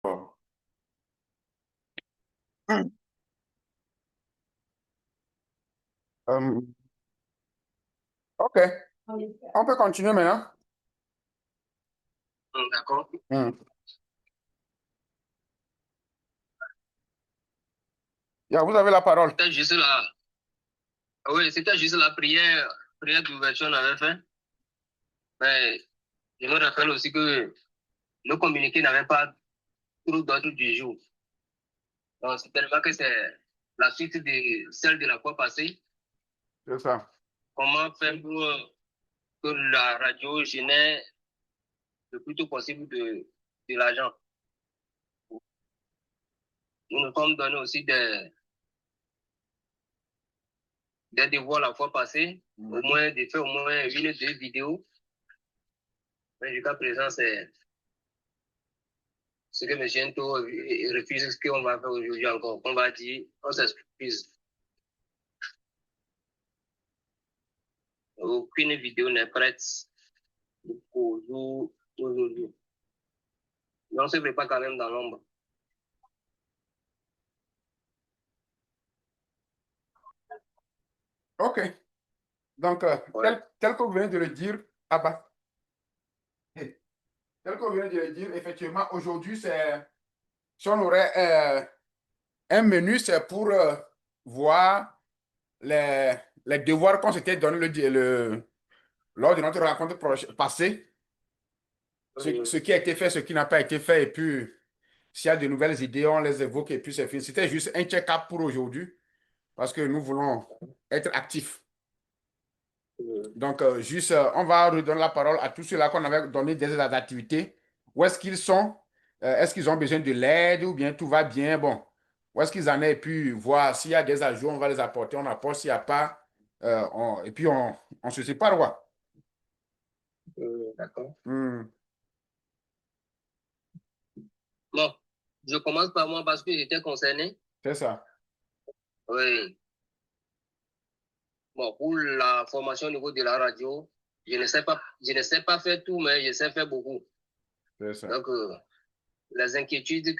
Oh. Hmm. Euh, ok, on peut continuer maintenant. D'accord. Hmm. Yeah, vous avez la parole. C'était juste la, oui, c'était juste la prière d'ouverture qu'on avait fait. Mais je me rappelle aussi que le communiqué n'avait pas trop d'ordre du jour. Donc, c'est tellement que c'est la suite de celle de la fois passée. C'est ça. Comment faire pour que la radio génère le plus tôt possible de l'argent. Nous nous sommes donné aussi des devoirs la fois passée, au moins de faire au moins une ou deux vidéos. Mais jusqu'à présent, c'est ce que M. Ento refuse ce qu'on va faire aujourd'hui encore. On va dire, on s'excuse. Aucune vidéo n'est prête pour aujourd'hui. Mais on se prépare quand même dans l'ombre. Ok. Donc, Ouais. tel que vous venez de le dire, ah bah, hey, tel que vous venez de le dire, effectivement, aujourd'hui, si on aurait un menu, c'est pour voir les devoirs qu'on s'était donné lors de notre rencontre passée, ce qui a été fait, ce qui n'a pas été fait, et puis s'il y a de nouvelles idées, on les évoque, et puis c'est fini. C'était juste un check-up pour aujourd'hui, parce que nous voulons être actifs. Donc, juste, on va redonner la parole à tous ceux-là qu'on avait donné des aides d'activité. Où est-ce qu'ils sont? Est-ce qu'ils ont besoin de l'aide ou bien tout va bien? Bon, où est-ce qu'ils en sont? Et puis, voir s'il y a des ajouts, on va les apporter. On apporte, s'il n'y a pas, et puis on se sépare, quoi. D'accord. Hmm, Bon, je commence par moi parce que j'étais concerné. c'est ça. Oui. Bon, pour la formation au niveau de la radio, je ne sais pas faire tout, mais je sais faire beaucoup. C'est ça. Donc, les inquiétudes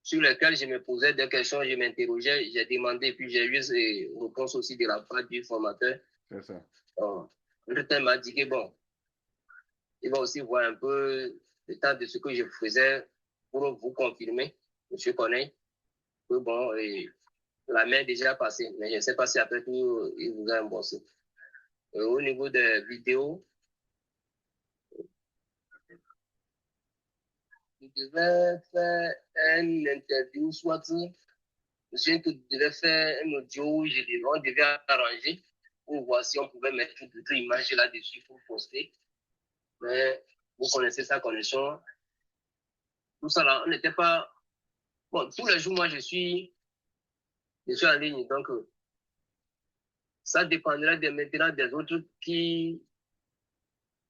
sur lesquelles je me posais des questions, je m'interrogeais, j'ai demandé, puis j'ai eu des réponses aussi de la part du formateur. C'est ça. Donc, le temps m'a dit que bon, il va aussi voir un peu l'état de ce que je faisais pour vous confirmer, M. Corneille, que bon, la main est déjà passée, mais je ne sais pas si après tout, il vous a embossé. Au niveau des vidéos, je devais faire une interview, soit monsieur que devait faire un audio, on devait arranger pour voir si on pouvait mettre d'autres images là-dessus pour poster. Mais vous connaissez sa connexion. Tout ça là, on n'était pas. Bon, tous les jours, moi, je suis en ligne. Donc, ça dépendra maintenant des autres qui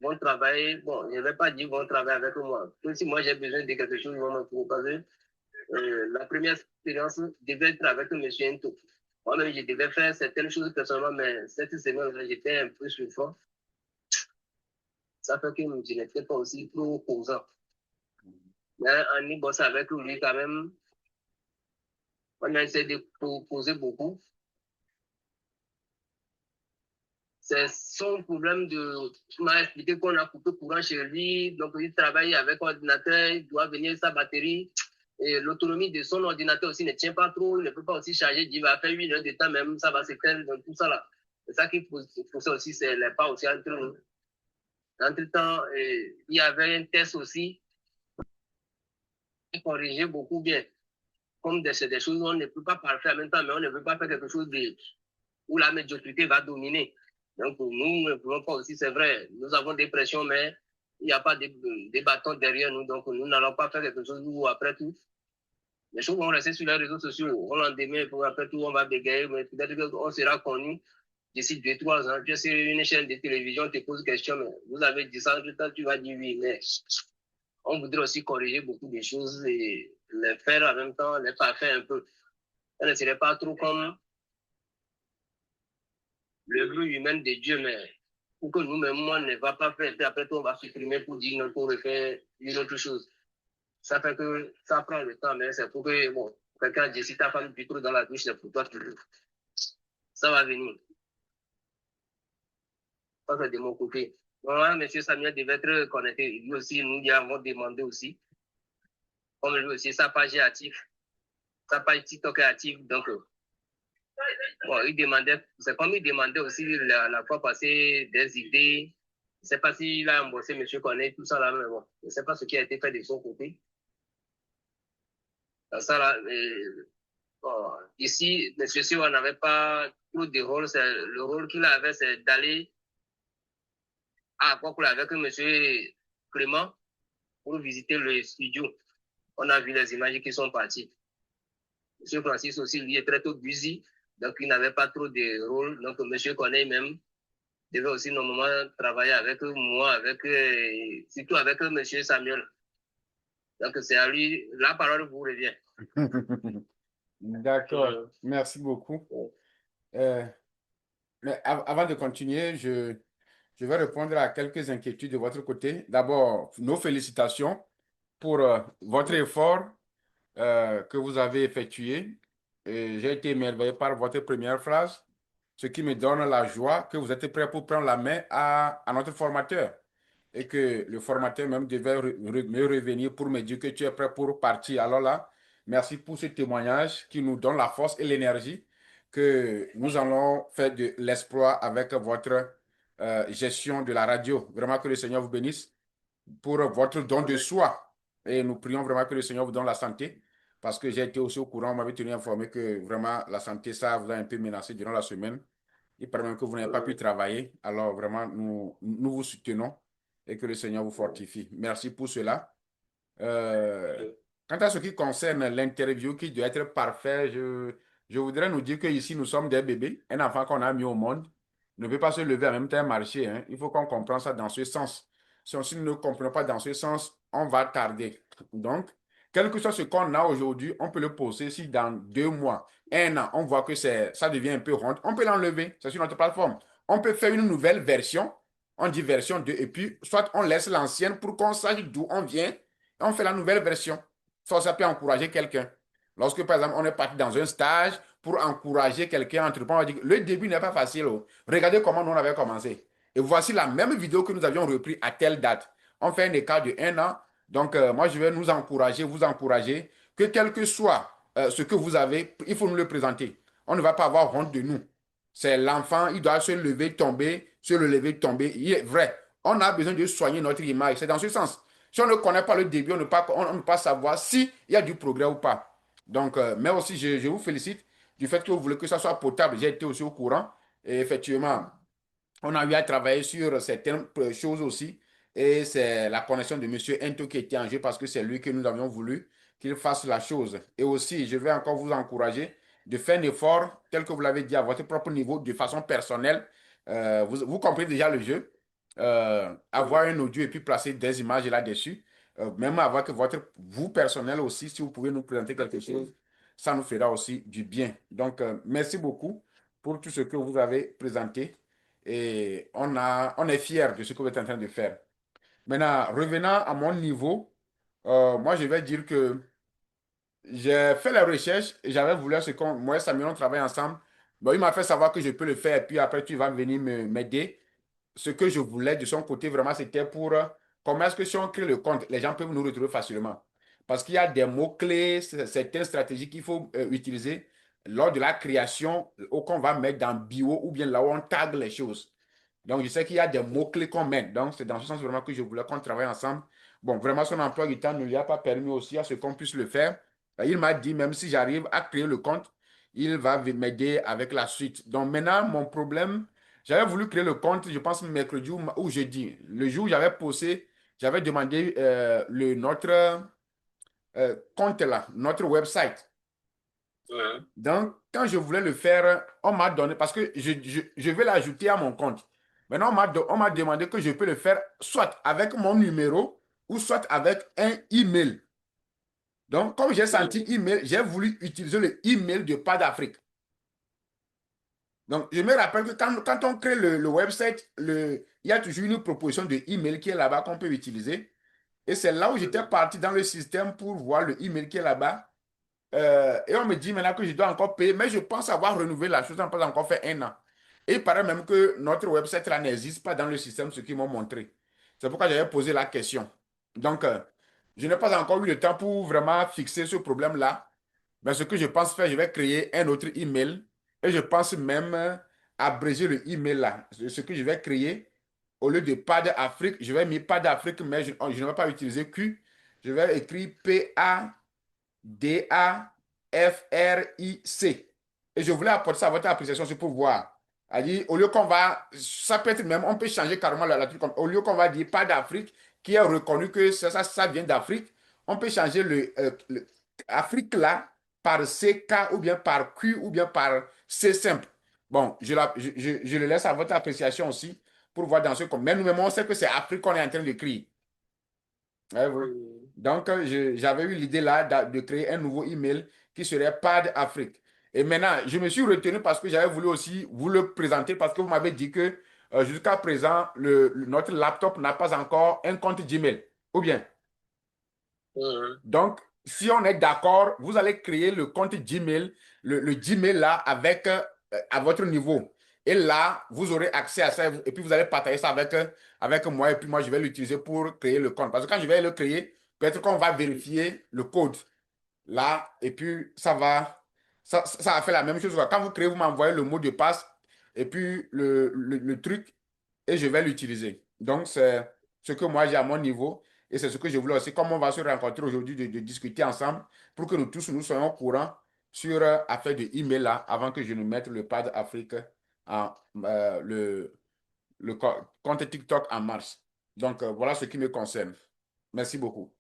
vont travailler. Bon, je ne vais pas dire vont travailler avec moi. Même si moi, j'ai besoin de quelque chose, ils vont me proposer. La première expérience devait être avec M. Nto. Moi-même, je devais faire certaines choses personnellement, mais cette semaine, j'étais un peu souffrant. Ça fait que je n'étais pas aussi trop causant. Mais en y bossant avec lui, quand même, on a essayé de poser beaucoup. C'est son problème de. Il m'a expliqué qu'on a coupé courant chez lui, donc il travaille avec ordinateur, il doit venir sa batterie. Et l'autonomie de son ordinateur aussi ne tient pas trop, il ne peut pas aussi charger, il va faire 8 heures de temps même, ça va s'éteindre, donc tout ça là. C'est ça qui pose ça aussi, c'est les pas aussi entre nous. Entre-temps, il y avait un test aussi, qui corrigeait beaucoup bien. Comme c'est des choses où on ne peut pas parler en même temps, mais on ne veut pas faire quelque chose où la médiocrité va dominer. Donc, nous ne pouvons pas aussi, c'est vrai, nous avons des pressions, mais il n'y a pas de bâtons derrière nous, donc nous n'allons pas faire quelque chose où, après tout, les choses vont rester sur les réseaux sociaux. On l'endemain, après tout, on va bégayer, mais peut-être qu'on sera connu d'ici 2, 3 ans. Tu sais, une chaîne de télévision te pose question, mais vous avez dit ça, tu vas dire oui, mais on voudrait aussi corriger beaucoup de choses et les faire en même temps, les parfaire un peu. Ça ne serait pas trop comme le but humain de Dieu, mais pour que nous-mêmes, on ne va pas faire, et après tout, on va supprimer pour dire qu'on refait une autre chose. Ça fait que ça prend le temps, mais c'est pour que, bon, quelqu'un dit si ta femme est trop dans la douche, c'est pour toi, ça va venir. Ça, c'est de mon côté. Voilà, M. Samuel devait être connecté. Lui aussi, nous lui avons demandé aussi. Comme lui aussi, sa page est active. Sa page TikTok est active. Donc, bon, il demandait, c'est comme il demandait aussi la fois passée des idées. Je ne sais pas s'il a embossé M. Connaît, tout ça là, mais bon, je ne sais pas ce qui a été fait de son côté. Ça là, bon, ici, M. Siwa n'avait pas trop de rôle. Le rôle qu'il avait, c'est d'aller à Kokula avec M. Clément pour visiter le studio. On a vu les images qui sont parties. M. Francis aussi, lui, est très tôt busy, donc il n'avait pas trop de rôle. Donc, M. Connaît même devait aussi normalement travailler avec moi, surtout avec M. Samuel. Donc, c'est à lui, la parole vous revient. D'accord, merci beaucoup. Mais avant de continuer, je vais répondre à quelques inquiétudes de votre côté. D'abord, nos félicitations pour votre effort que vous avez effectué. Et j'ai été émerveillé par votre première phrase, ce qui me donne la joie que vous êtes prêt pour prendre la main à notre formateur. Et que le formateur même devait me revenir pour me dire que tu es prêt pour partir. Alors là, merci pour ce témoignage qui nous donne la force et l'énergie que nous allons faire de l'exploit avec votre gestion de la radio. Vraiment que le Seigneur vous bénisse pour votre don de soi. Et nous prions vraiment que le Seigneur vous donne la santé, parce que j'ai été aussi au courant, on m'avait tenu informé que vraiment la santé, ça vous a un peu menacé durant la semaine. Il paraît même que vous n'avez pas pu travailler. Alors vraiment, nous vous soutenons et que le Seigneur vous fortifie. Merci pour cela. Euh, Quant à ce qui concerne l'interview qui doit être parfait, je voudrais nous dire qu'ici, nous sommes des bébés. Un enfant qu'on a mis au monde ne peut pas se lever en même temps et marcher, hein. Il faut qu'on comprenne ça dans ce sens. Si nous ne comprenons pas dans ce sens, on va tarder. Donc, quel que soit ce qu'on a aujourd'hui, on peut le poser si dans 2 mois, 1 an, on voit que ça devient un peu rond, on peut l'enlever. C'est sur notre plateforme. On peut faire une nouvelle version. On dit version 2 et puis soit on laisse l'ancienne pour qu'on sache d'où on vient et on fait la nouvelle version. Ça peut encourager quelqu'un. Lorsque, par exemple, on est parti dans un stage pour encourager quelqu'un à entreprendre, on va dire que le début n'est pas facile. Oh. Regardez comment nous on avait commencé. Et voici la même vidéo que nous avions repris à telle date. On fait un écart de 1 an. Donc, moi, je vais nous encourager, vous encourager, que quel que soit ce que vous avez, il faut nous le présenter. On ne va pas avoir honte de nous. C'est l'enfant, il doit se lever, tomber, se relever, tomber. Il est vrai. On a besoin de soigner notre image. C'est dans ce sens. Si on ne connaît pas le début, on ne peut pas savoir s'il y a du progrès ou pas. Donc, mais aussi, je vous félicite du fait que vous voulez que ça soit potable. J'ai été aussi au courant. Et effectivement, on a eu à travailler sur certaines choses aussi. Et c'est la connexion de Monsieur Ento qui était en jeu parce que c'est lui que nous avions voulu qu'il fasse la chose. Et aussi, je vais encore vous encourager de faire un effort, tel que vous l'avez dit, à votre propre niveau, de façon personnelle. Vous comprenez déjà le jeu. Avoir un audio et puis placer des images là-dessus. Même avoir que vous personnel aussi, si vous pouvez nous présenter quelque chose, ça nous fera aussi du bien. Donc, merci beaucoup pour tout ce que vous avez présenté. Et on est fiers de ce que vous êtes en train de faire. Maintenant, revenant à mon niveau, moi, je vais dire que j'ai fait la recherche et j'avais voulu ce qu'on, moi et Samuel, on travaille ensemble. Bon, il m'a fait savoir que je peux le faire et puis après, tu vas venir m'aider. Ce que je voulais de son côté, vraiment, c'était pour comment est-ce que si on crée le compte, les gens peuvent nous retrouver facilement. Parce qu'il y a des mots-clés, certaines stratégies qu'il faut utiliser lors de la création ou qu'on va mettre dans bio ou bien là où on tag les choses. Donc, je sais qu'il y a des mots-clés qu'on met. Donc, c'est dans ce sens vraiment que je voulais qu'on travaille ensemble. Bon, vraiment, son emploi du temps ne lui a pas permis aussi à ce qu'on puisse le faire. Il m'a dit, même si j'arrive à créer le compte, il va m'aider avec la suite. Donc, maintenant, mon problème, j'avais voulu créer le compte, je pense, mercredi ou jeudi. Le jour où j'avais posé, j'avais demandé notre compte là, notre website. Donc, quand je voulais le faire, on m'a donné, parce que je vais l'ajouter à mon compte. Maintenant, on m'a demandé que je peux le faire soit avec mon numéro ou soit avec un email. Donc, comme j'ai senti email, j'ai voulu utiliser le email de Pas d'Afrique. Donc, je me rappelle que quand on crée le website, il y a toujours une proposition de email qui est là-bas qu'on peut utiliser. Et c'est là où j'étais parti dans le système pour voir le email qui est là-bas. Et on me dit maintenant que je dois encore payer, mais je pense avoir renouvelé la chose, on n'a pas encore fait 1 an. Et il paraît même que notre website là n'existe pas dans le système, ce qu'ils m'ont montré. C'est pourquoi j'avais posé la question. Donc, je n'ai pas encore eu le temps pour vraiment fixer ce problème-là. Mais ce que je pense faire, je vais créer un autre email et je pense même abréger le email là. Ce que je vais créer, au lieu de Pad Afrique, je vais mettre Pad Afrique, mais je ne vais pas utiliser Q. Je vais écrire Dafric. Et je voulais apporter ça à votre appréciation c'est pour voir. Au lieu qu'on va, ça peut être même, on peut changer carrément la truc. Au lieu qu'on va dire pas d'Afrique, qui est reconnu que ça vient d'Afrique, on peut changer le Afrique là par CK ou bien par Q ou bien par C simple. Bon, je le laisse à votre appréciation aussi pour voir dans ce comme. Mais nous-mêmes, on sait que c'est Afrique qu'on est en train d'écrire. Ouais, oui. Donc, j'avais eu l'idée là de créer un nouveau email qui serait Pad Afrique. Et maintenant, je me suis retenu parce que j'avais voulu aussi vous le présenter parce que vous m'avez dit que jusqu'à présent, notre laptop n'a pas encore un compte Gmail. Ou bien. Donc, si on est d'accord, vous allez créer le compte Gmail, le Gmail là avec à votre niveau. Et là, vous aurez accès à ça et puis vous allez partager ça avec moi et puis moi, je vais l'utiliser pour créer le compte. Parce que quand je vais le créer, peut-être qu'on va vérifier le code là et puis ça va faire la même chose. Quand vous créez, vous m'envoyez le mot de passe et puis le truc et je vais l'utiliser. Donc, c'est ce que moi j'ai à mon niveau et c'est ce que je voulais aussi, comme on va se rencontrer aujourd'hui, de discuter ensemble pour que nous tous nous soyons au courant sur affaire de email là avant que je ne mette le Pad Afrique en compte TikTok en mars. Donc, voilà ce qui me concerne. Merci beaucoup.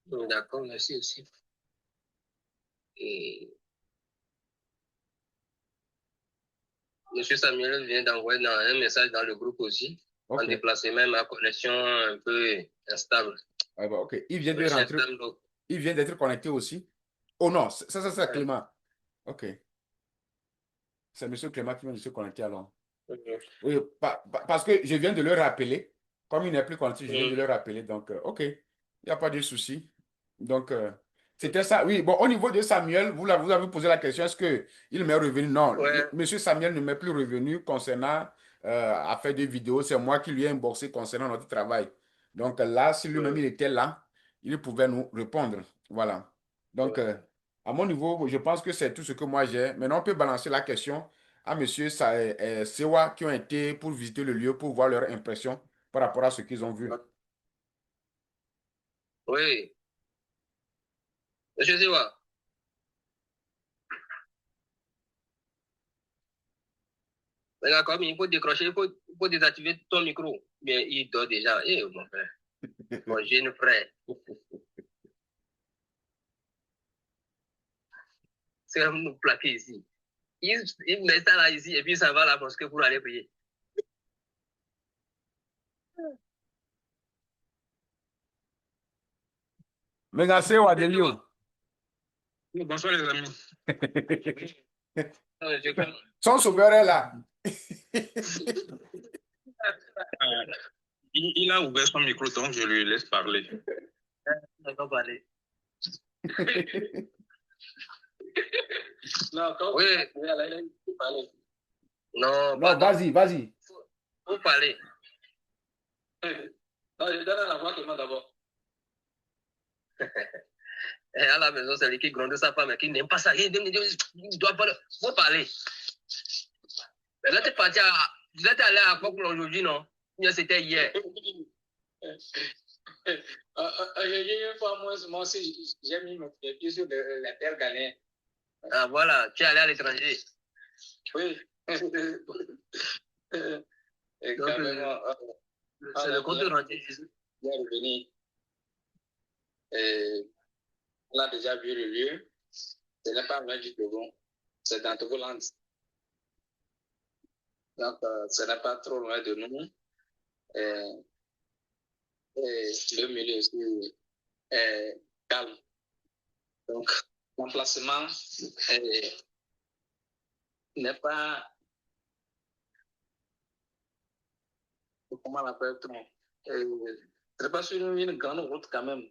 D'accord, merci aussi. Et Monsieur Samuel vient d'envoyer un message dans le groupe aussi. En OK. déplacement, ma connexion un peu instable. Ah, bah, OK. Il vient de rentrer. Il vient d'être connecté aussi. Oh non, ça c'est Clément. OK. C'est M. Clément qui vient de se connecter alors. Oui, parce que je viens de le rappeler. Comme il n'est plus connecté, je viens de le rappeler. Donc, OK. Il n'y a pas de souci. Donc, c'était ça. Oui, bon, au niveau de Samuel, vous avez posé la question, est-ce qu'il m'est revenu? Non, Ouais. Monsieur Samuel ne m'est plus revenu concernant affaire de vidéo. C'est moi qui lui ai inboxé concernant notre travail. Donc là, si lui-même il était là, il pouvait nous répondre. Voilà. Donc, à mon niveau, je pense que c'est tout ce que moi j'ai. Maintenant, on peut balancer la question à monsieur Sewa qui ont été pour visiter le lieu, pour voir leur impression par rapport à ce qu'ils ont vu. Oui. Monsieur Sewa. Regarde, comme il faut décrocher, il faut désactiver ton micro. Bien, il dort déjà. Eh, mon frère. Mon jeune frère. C'est comme nous plaquer ici. Il met ça là ici et puis ça va à la mosquée pour aller prier. Merci, Wadelio. Bonsoir les amis. Son sauveur est là. Il a ouvert son micro, donc je lui laisse parler. On va parler. Non, quand oui. Vous allez parler. Non, non, vas-y. Faut parler. Non, je donne la voix à d'abord. À la maison, c'est lui qui gronde sa femme et qui n'aime pas ça. Il doit parler. Faut parler. Vous êtes parti vous êtes allé à quoi pour aujourd'hui, non? C'était hier. Une fois, moi aussi, j'ai mis mes pieds sur la terre ghanéenne. Ah, voilà, tu es allé à l'étranger. Oui. Et donc, quand même, c'est le compte rendu. Il est revenu. Et on a déjà vu le lieu. Ce n'est pas loin du Togo. C'est dans Togoland. Donc, ce n'est pas trop loin de nous. Et le milieu aussi est calme. Donc, l'emplacement n'est pas. Comment on appelle-t-on? C'est pas sur une grande route quand même,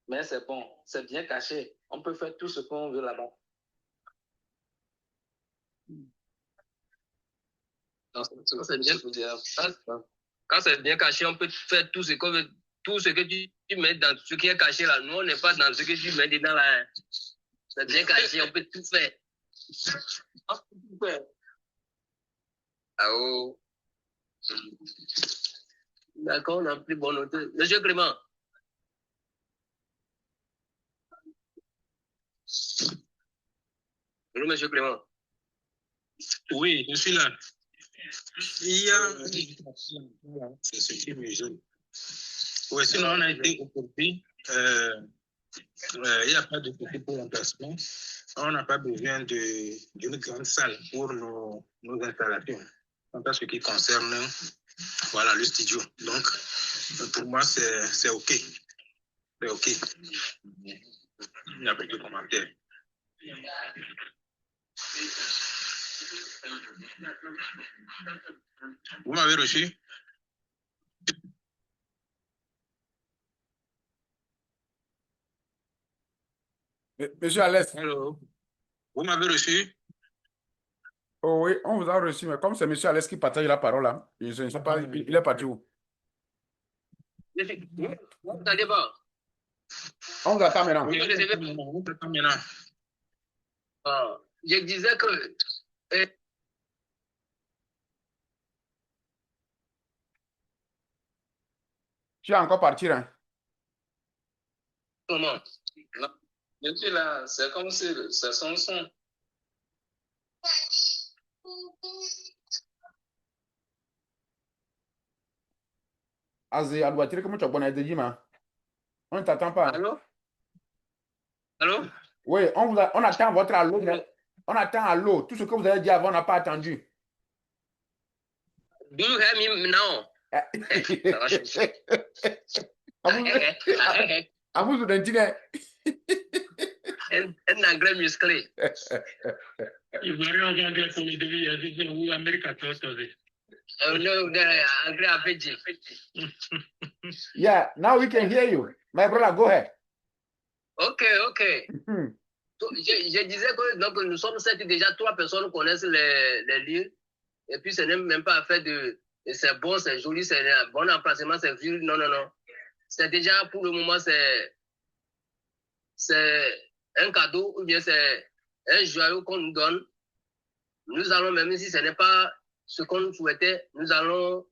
mais c'est bon, c'est bien caché. On peut faire tout ce qu'on veut là-bas. Quand c'est bien caché, on peut faire tout ce qu'on veut, tout ce que tu mets dans ce qui est caché là. Nous, on n'est pas dans ce que tu mets dedans là. C'est bien caché, on peut tout faire. Ah oh. D'accord, on a pris bon note. Monsieur Clément. Bonjour, monsieur Clément. Oui, je suis là. Il y a c'est ce qui me gêne. Oui, sinon on a été occupé. Il n'y a pas de petit pour remplacement. On n'a pas besoin d'une grande salle pour nos installations. En ce qui concerne voilà, le studio. Donc, pour moi, c'est OK. C'est OK. Il n'y a pas de commentaire. Vous m'avez reçu? Monsieur Alès. Hello. Vous m'avez reçu? Oh oui, on vous a reçu, mais comme c'est monsieur Alès qui partage la parole là, je ne sais pas, il est parti où? Vous n'entendez pas? On vous attend maintenant. Oui, je disais que Tu vas encore partir, hein? comment? Non, je suis là, c'est comme si c'est son son. Azé, à doit tirer comme tu as bonne idée, hein? On ne t'attend pas. Allô? Allô? Oui, on attend votre allô. On attend allô. Tout ce que vous avez dit avant, on n'a pas attendu. Do you hear me now? Amuzu d'intérêt. Un anglais musclé. Il va rien anglais comme il devait, il dit oui, Amérique à toi, No, anglais à Fidji. Yeah, now we can hear you. My brother, go ahead. Ok. Je disais que donc, nous sommes déjà 3 personnes connaissent les lieux. Et puis, ce n'est même pas affaire de c'est bon, c'est joli, c'est un bon emplacement, c'est vieux. Non. C'est déjà, pour le moment, c'est un cadeau ou bien c'est un joyau qu'on nous donne. Nous allons, même si ce n'est pas ce qu'on souhaitait, nous allons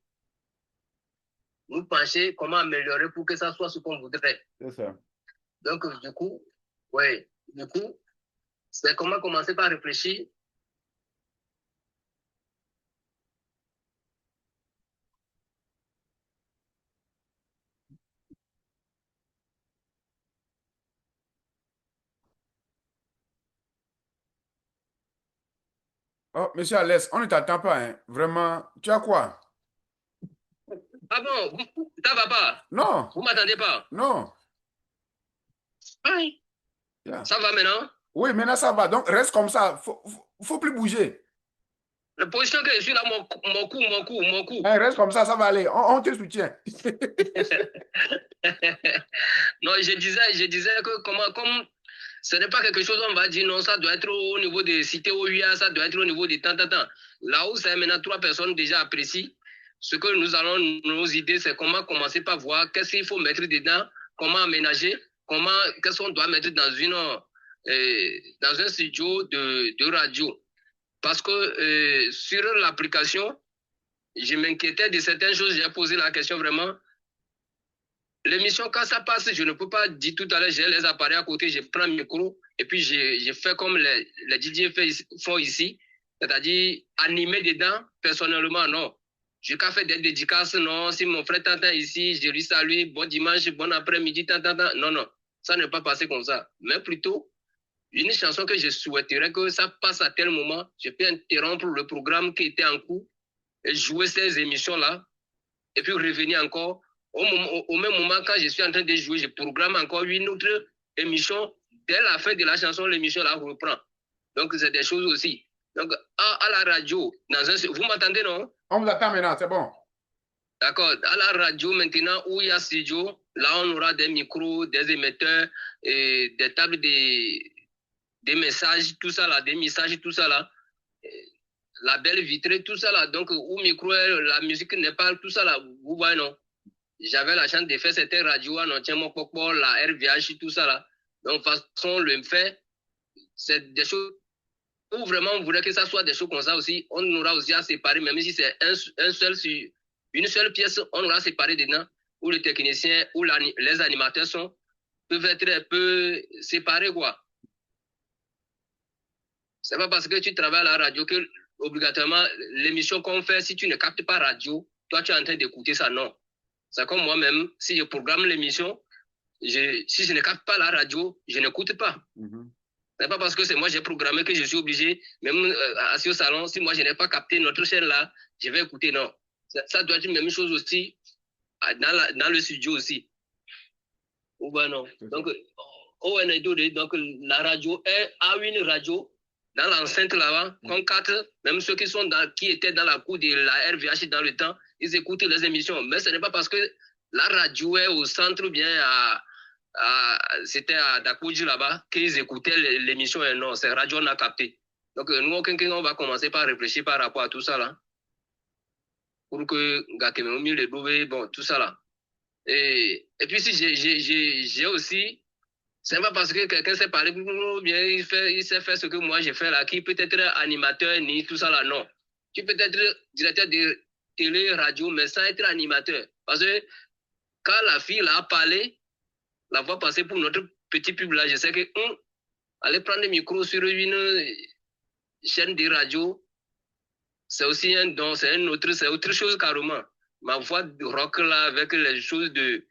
nous pencher comment améliorer pour que ça soit ce qu'on voudrait. C'est ça. Donc, du coup, c'est comment commencer par réfléchir. Oh, monsieur Alès, on ne t'attend pas, hein? Vraiment. Tu as quoi? Ah bon, ça va pas? Non. Vous m'attendez pas? Non. Oui. Yeah. Ça va maintenant? Oui, maintenant ça va. Donc, reste comme ça. Faut plus bouger. La position que je suis là, mon cou. Hein, reste comme ça va aller. On te soutient. Non, je disais que comme ce n'est pas quelque chose, on va dire non, ça doit être au niveau des cités OUA, ça doit être au niveau des tant. Là où c'est maintenant 3 personnes déjà apprécient, ce que nous allons, nos idées, c'est comment commencer par voir qu'est-ce qu'il faut mettre dedans, comment aménager, qu'est-ce qu'on doit mettre dans un studio de radio. Parce que sur l'application, je m'inquiétais de certaines choses, j'ai posé la question vraiment. L'émission, quand ça passe, je ne peux pas dire tout à l'heure, j'ai les appareils à côté, je prends le micro et puis je fais comme les DJ font ici, c'est-à-dire animer dedans, personnellement, non. Je n'ai qu'à faire des dédicaces, non. Si mon frère t'entend ici, je lui salue, bon dimanche, bon après-midi, non. Ça ne peut pas passer comme ça. Mais plutôt, une chanson que je souhaiterais que ça passe à tel moment, je peux interrompre le programme qui était en cours et jouer ces émissions-là et puis revenir encore. Au même moment, quand je suis en train de jouer, je programme encore une autre émission. Dès la fin de la chanson, l'émission là reprend. Donc, c'est des choses aussi. Donc, à la radio, vous m'entendez, non? On vous attend maintenant, c'est bon. D'accord. À la radio, maintenant, où il y a studio, là, on aura des micros, des émetteurs, et des tables des messages, tout ça là, des messages, tout ça là. La belle vitrée, tout ça là. Donc, où micro, la musique n'est pas, tout ça là. Vous voyez, non? J'avais la chance de faire cette radio, non, tiens, mon popo, la RVH, tout ça là. Donc, de toute façon, le fait, c'est des choses où vraiment on voudrait que ça soit des choses comme ça aussi. On aura aussi à séparer, même si c'est un seul sur une seule pièce, on aura séparé dedans, où le technicien, où les animateurs peuvent être un peu séparés, quoi. C'est pas parce que tu travailles à la radio que, obligatoirement, l'émission qu'on fait, si tu ne captes pas radio, toi, tu es en train d'écouter ça, non. C'est comme moi-même, si je programme l'émission, si je ne capte pas la radio, je n'écoute pas. C'est pas parce que c'est moi j'ai programmé que je suis obligé, même assis au salon, si moi je n'ai pas capté notre chaîne là, je vais écouter, non. Ça doit être une même chose aussi dans le studio aussi. Ou ben non. Donc, donc la radio a une radio dans l'enceinte là-bas, qu'on capte, même ceux qui étaient dans la cour de la RVH dans le temps, ils écoutent les émissions. Mais ce n'est pas parce que la radio est au centre bien c'était à Dakouji là-bas qu'ils écoutaient l'émission et non, c'est radio on a capté. Donc nous, on va commencer par réfléchir par rapport à tout ça là. Pour que bon, tout ça là. Et puis si j'ai aussi, c'est pas parce que quelqu'un s'est parlé, bien il sait faire ce que moi j'ai fait là, qui peut être animateur ni tout ça là, non. Tu peux être directeur de télé, radio, mais sans être animateur. Parce que quand la fille là a parlé, la voix passer pour notre petit pub là, je sais que aller prendre le micro sur une chaîne de radio, c'est aussi un don, c'est autre chose carrément. Ma voix de rock là, avec les choses de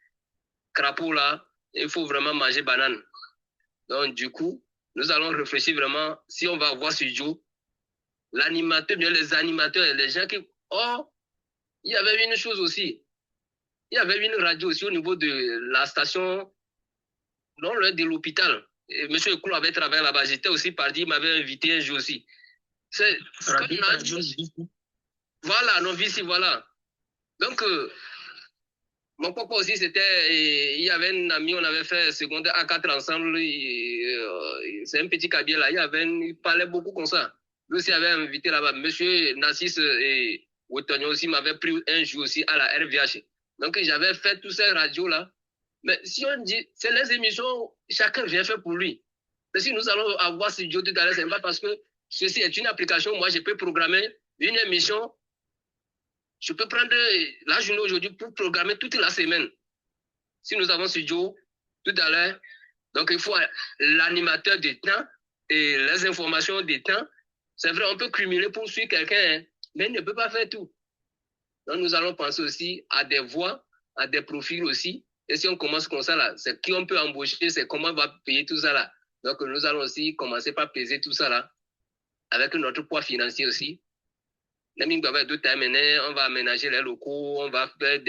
crapaud là, il faut vraiment manger banane. Donc du coup, nous allons réfléchir vraiment, si on va avoir studio, l'animateur, bien les animateurs, les gens qui... Oh, il y avait une chose aussi. Il y avait une radio aussi au niveau de la station, non, de l'hôpital. Et monsieur Ecoul avait travaillé là-bas. J'étais aussi parti, il m'avait invité un jour aussi. Voilà, non, ici, voilà. Donc, mon papa aussi, il y avait un ami, on avait fait secondaire A4 ensemble. C'est un petit cabier là. Il parlait beaucoup comme ça. Lui aussi avait invité là-bas. Monsieur Nassis et Wotonio aussi m'avaient pris un jour aussi à la RVH. Donc, j'avais fait tous ces radios là. Mais si on dit, c'est les émissions, chacun vient faire pour lui. Mais si nous allons avoir ce studio tout à l'heure, c'est pas parce que ceci est une application. Moi, je peux programmer une émission. Je peux prendre la journée aujourd'hui pour programmer toute la semaine. Si nous avons studio tout à l'heure, donc il faut l'animateur des temps et les informations des temps. C'est vrai, on peut cumuler pour suivre quelqu'un, hein, mais il ne peut pas faire tout. Donc nous allons penser aussi à des voix, à des profils aussi. Et si on commence comme ça, là, c'est qui on peut embaucher, c'est comment on va payer tout ça là. Donc nous allons aussi commencer par peser tout ça là, avec notre poids financier aussi. On va aménager les locaux, on va faire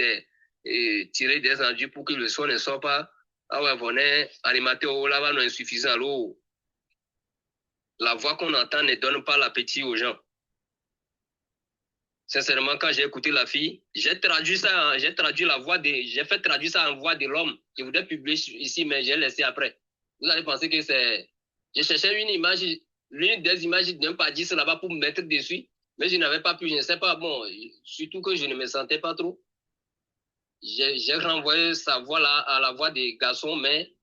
tirer des enduits pour que le son ne soit pas. Ah ouais, venez, animateur là-bas, non insuffisant. La voix qu'on entend ne donne pas l'appétit aux gens. Sincèrement, quand j'ai écouté la fille, j'ai traduit la voix j'ai fait traduire ça en voix de l'homme. Je voudrais publier ici, mais j'ai laissé après. Vous allez penser que c'est... Je cherchais une image, l'une des images d'un padis là-bas pour me mettre dessus, mais je n'avais pas pu, je ne sais pas, bon, surtout que je ne me sentais pas trop. J'ai renvoyé sa voix là à la voix des garçons, mais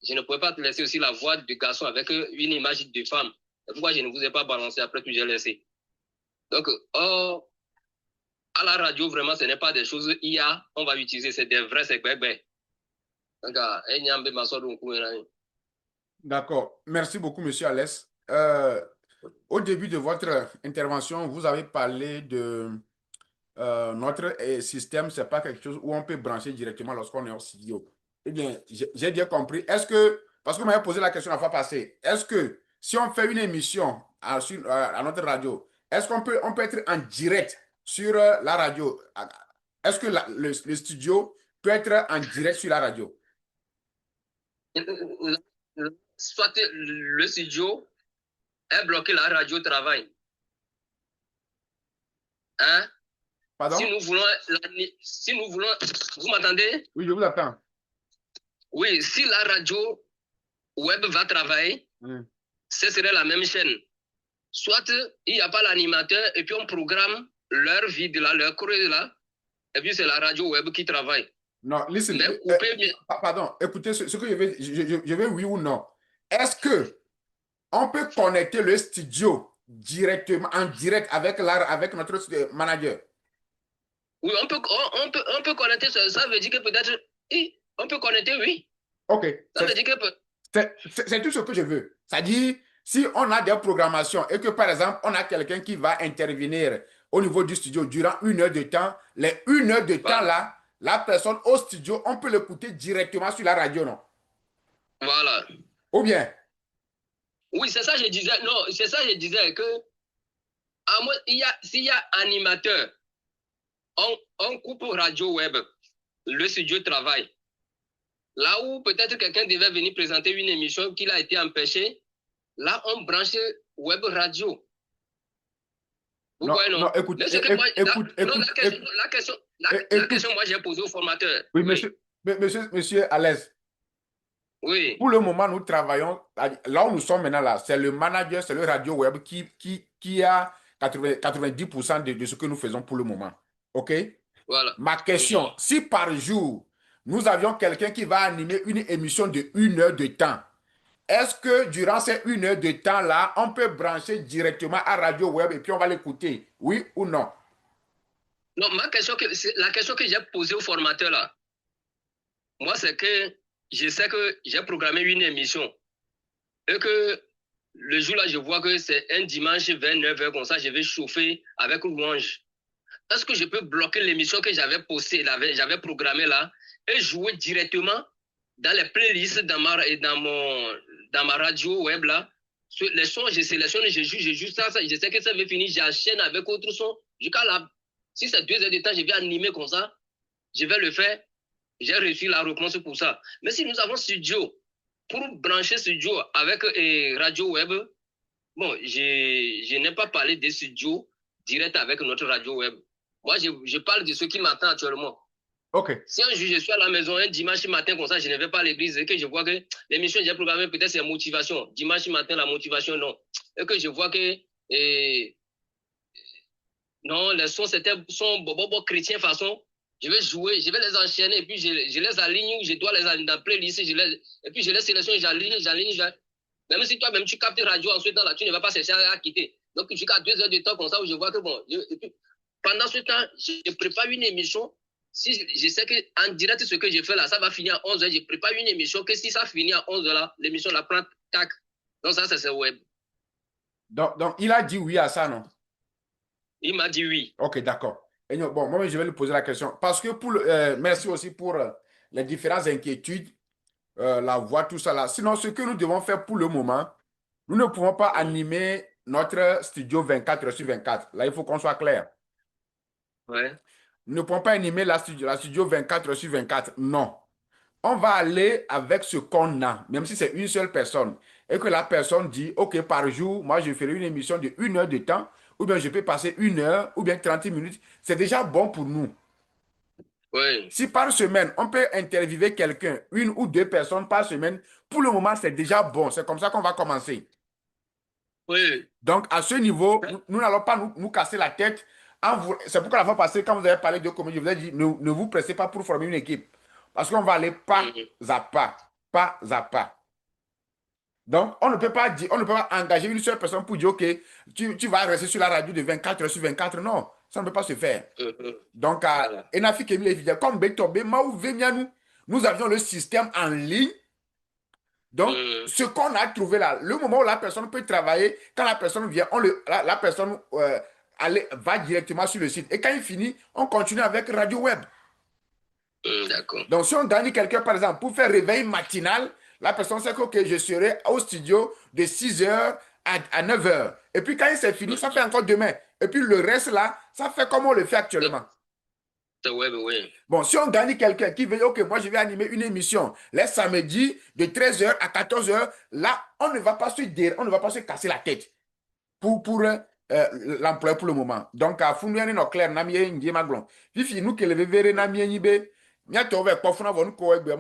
je ne pouvais pas te laisser aussi la voix du garçon avec une image de femme. C'est pourquoi je ne vous ai pas balancé après que j'ai laissé. Donc, à la radio, vraiment, ce n'est pas des choses IA, on va utiliser, c'est des vrais segments. D'accord. Merci beaucoup, Monsieur Alès. Au début de votre intervention, vous avez parlé de notre système, ce n'est pas quelque chose où on peut brancher directement lorsqu'on est au studio. Eh bien, j'ai bien compris. Est-ce que, parce que vous m'avez posé la question la fois passée, est-ce que si on fait une émission à notre radio, est-ce on peut être en direct sur la radio? Est-ce que le studio peut être en direct sur la radio? Soit le studio est bloqué, la radio travaille. Hein? Pardon? si nous voulons, vous m'entendez? Oui, je vous attends. Oui, si la radio web va travailler, ce serait la même chaîne. Soit il n'y a pas l'animateur et puis on programme leur vide là, leur creux là, et puis c'est la radio web qui travaille. Non, listen. Mais coupez, pardon, écoutez ce que je vais oui ou non. Est-ce que on peut connecter le studio directement, en direct avec notre manager? Oui, on peut connecter, ça veut dire que peut-être, on peut connecter, oui. Ok. Ça veut dire que c'est tout ce que je veux. C'est-à-dire, si on a des programmations et que, par exemple, on a quelqu'un qui va intervenir au niveau du studio durant 1 heure de temps, les 1 heure de temps là, la personne au studio, on peut l'écouter directement sur la radio, non? Voilà. Ou bien? Oui, c'est ça que je disais. Non, c'est ça que je disais que s'il y a animateur, on coupe radio web, le studio travaille. Là où peut-être quelqu'un devait venir présenter une émission qu'il a été empêché, là on branche web radio. Vous Non, voyez, non? Non, écoute, la question, moi j'ai posée au formateur. Oui, monsieur à l'aise. Oui. Pour le moment, nous travaillons, là où nous sommes maintenant là, c'est le manager, c'est le radio web qui a 90% de ce que nous faisons pour le moment. OK? Voilà. Ma question, si par jour, nous avions quelqu'un qui va animer une émission de 1 heure de temps, est-ce que durant ces 1 heure de temps-là, on peut brancher directement à radio web et puis on va l'écouter? Oui ou non? Non, la question que j'ai posée au formateur là, moi c'est que je sais que j'ai programmé une émission et que le jour-là, je vois que c'est un dimanche 29h, comme ça, je vais chauffer avec louange. Est-ce que je peux bloquer l'émission que j'avais postée, j'avais programmée là, et jouer directement dans les playlists dans ma radio web là? Les sons, je sélectionne, je joue ça, je sais que ça va finir, j'enchaîne avec autre son. Jusqu'à là, si c'est 2 heures de temps, je vais animer comme ça, je vais le faire. J'ai reçu la réponse pour ça. Mais si nous avons studio, pour brancher studio avec radio web, bon, je n'ai pas parlé des studios direct avec notre radio web. Moi, je parle de ce qui m'attend actuellement. OK. Si un jour je suis à la maison un dimanche matin comme ça, je ne vais pas à l'église et que je vois que l'émission que j'ai programmée, peut-être c'est motivation. Dimanche matin, la motivation, non. Et que je vois que non, les sons, sont bobo chrétiens façon. Je vais jouer, je vais les enchaîner et puis je les aligne où je dois les aligner dans la playlist. Et puis je les sélectionne, j'aligne. Même si toi-même tu captes radio en ce temps-là, tu ne vas pas chercher à quitter. Donc jusqu'à 2 heures de temps comme ça où je vois que bon. Et puis, pendant ce temps, je prépare une émission. Si je sais qu'en direct, ce que j'ai fait là, ça va finir à 11h, je prépare une émission que si ça finit à 11h là, l'émission la prend, tac. Donc ça, c'est web. Donc, il a dit oui à ça, non? Il m'a dit oui. OK, d'accord. Bon, moi, je vais lui poser la question. Parce que merci aussi pour les différentes inquiétudes, la voix, tout ça là. Sinon, ce que nous devons faire pour le moment, nous ne pouvons pas animer notre studio 24 heures sur 24. Là, il faut qu'on soit clair. Ouais. Nous ne pouvons pas animer la studio 24 heures sur 24. Non. On va aller avec ce qu'on a, même si c'est une seule personne. Et que la personne dit, OK, par jour, moi, je ferai une émission de 1 heure de temps, ou bien je peux passer 1 heure, ou bien 30 minutes. C'est déjà bon pour nous. Oui. Si par semaine, on peut interviewer quelqu'un, 1 ou 2 personnes par semaine, pour le moment, c'est déjà bon. C'est comme ça qu'on va commencer. Oui. Donc, à ce niveau, nous n'allons pas nous casser la tête. C'est pourquoi la fois passée, quand vous avez parlé de comédie, je vous ai dit, ne vous pressez pas pour former une équipe. Parce qu'on va aller pas à pas. Pas à pas. Donc, on ne peut pas engager une seule personne pour dire, OK, tu vas rester sur la radio de 24 heures sur 24. Non, ça ne peut pas se faire. Donc, comme nous avions le système en ligne. Donc, ce qu'on a trouvé là, le moment où la personne peut travailler, quand la personne vient, la personne va directement sur le site. Et quand il finit, on continue avec Radio Web. D'accord. Donc, si on gagne quelqu'un, par exemple, pour faire réveil matinal, la personne sait que okay, je serai au studio de 6h à 9h. Et puis, quand il s'est fini, ça fait encore demain. Et puis, le reste là, ça fait comme on le fait actuellement. Web, oui. Bon, si on gagne quelqu'un qui veut, OK, moi, je vais animer une émission les samedis de 13h à 14h, là, on ne va pas se casser la tête pour l'employé pour le moment. Donc, à Founou, no clair, na miye nje maglon. Fifi, nous que le vere na miye nibe, nya te ove kpofuna vonu ko egbe,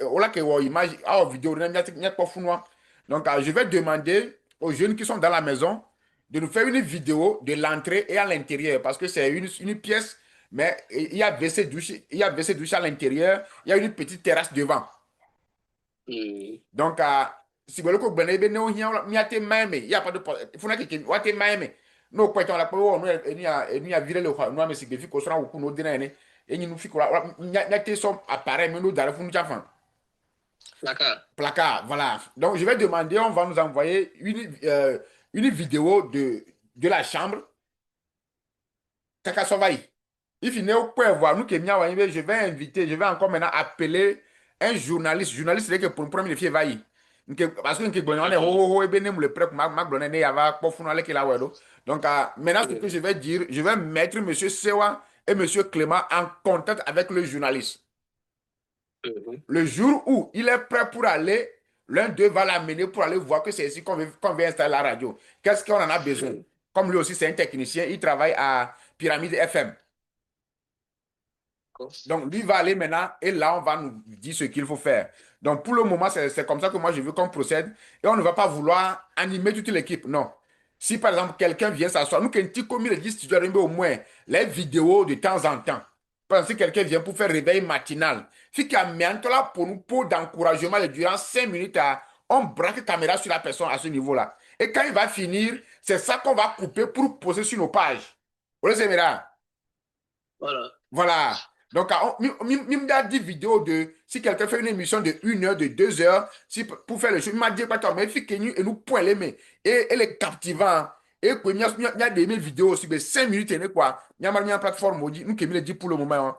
ola ke wo image, a vidéo, nya kpofuna. Donc, je vais demander aux jeunes qui sont dans la maison de nous faire une vidéo de l'entrée et à l'intérieur, parce que c'est une pièce, mais il y a WC douche, il y a WC douche à l'intérieur, il y a une petite terrasse devant. Donc, si vous voulez que vous ayez même, il n'y a pas de problème. Il faut que vous ayez même. Nous, quand on a viré le roi, nous avons signifié qu'on sera au coup de l'année. Et nous avons appareil, mais nous avons fait placard. Voilà. Donc, je vais demander, on va nous envoyer une vidéo de la chambre. Il finit au point voir, nous qui je vais inviter, je vais encore maintenant appeler un journaliste. Journaliste, c'est que pour le premier filles va y. Parce que donc maintenant ce que je vais dire, je vais mettre M. Sewa et M. Clément en contact avec le journaliste. Le jour où il est prêt pour aller, l'un d'eux va l'amener pour aller voir que c'est ici qu'on veut installer la radio. Qu'est-ce qu'on en a besoin? Comme lui aussi c'est un technicien, il travaille à Pyramide FM. Donc, lui va aller maintenant et là, on va nous dire ce qu'il faut faire. Donc, pour le moment, c'est comme ça que moi, je veux qu'on procède. Et on ne va pas vouloir animer toute l'équipe. Non. Si, par exemple, quelqu'un vient s'asseoir, nous, quand comme il dit, tu dois au moins les vidéos de temps en temps. Par exemple, si quelqu'un vient pour faire réveil matinal, si qu'il y a là pour nous, pour d'encouragement, durant 5 minutes, on braque la caméra sur la personne à ce niveau-là. Et quand il va finir, c'est ça qu'on va couper pour poser sur nos pages. Vous le savez, Voilà. Voilà. Donc, il m'a dit vidéo de si quelqu'un fait une émission de 1 heure, de 2 heures, si, pour faire le show, il m'a dit quoi, mais il fait que nous point les mains. Et elle est captivant. Et il y a des vidéos aussi, de 5 minutes, quoi. Il y a une plateforme maudite, nous qui me le dit pour le moment. Hein.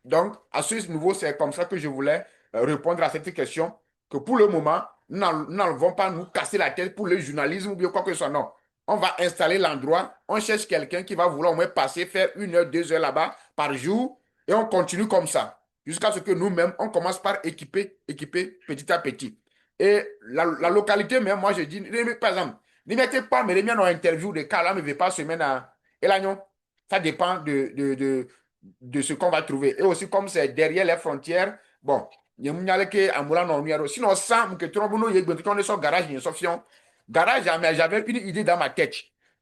Donc, à ce niveau, c'est comme ça que je voulais répondre à cette question. Que pour le moment, nous n'allons pas nous casser la tête pour le journalisme ou bien quoi que ce soit. Non. On va installer l'endroit, on cherche quelqu'un qui va vouloir au moins passer, faire 1 heure, 2 heures là-bas par jour, et on continue comme ça, jusqu'à ce que nous-mêmes, on commence par équiper petit à petit. Et la localité, même, moi je dis, par exemple, ne mettez pas, mais les miens ont interview de cas là, mais ne pas semaine à Elagnon. Ça dépend de ce qu'on va trouver. Et aussi, comme c'est derrière les frontières, bon, sinon, ça, on est sur garage, garage, mais j'avais une idée dans ma tête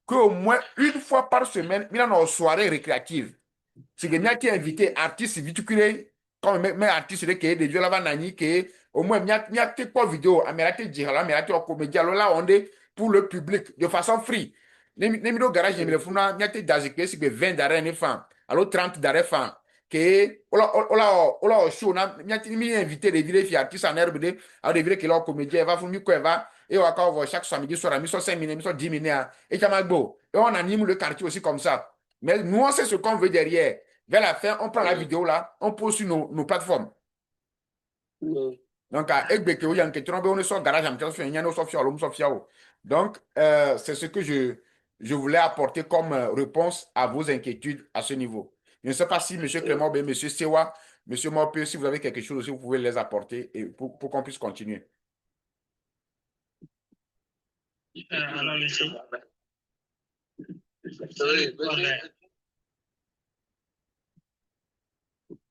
qu'au moins une fois par semaine, il y a une soirée récréative. C'est que j'ai invité artistes viticulés, comme mes artistes de des vieux nani, au moins, il y a pas vidéo, mais il y a comédie, alors là, on est pour le public, de façon free. Les garage, il y a des d'aziké, c'est que 20 d'arrêt, alors 30 d'arrêt, que, on show, il y a invité des vieux artistes en herbe, alors des vieux qui ont comédie, elle va faire quoi, va, et on va voir chaque samedi soir, mis sur 5 minutes, mis sur 10 minutes, et et on anime le quartier aussi comme ça. Mais nous, on sait ce qu'on veut derrière. Vers la fin, on prend la vidéo là, on pose sur nos plateformes. Donc, donc c'est ce que je voulais apporter comme réponse à vos inquiétudes à ce niveau. Je ne sais pas si M. Clément ou M. Sewa, M. Morpeux, si vous avez quelque chose aussi, vous pouvez les apporter et pour qu'on puisse continuer. Alors,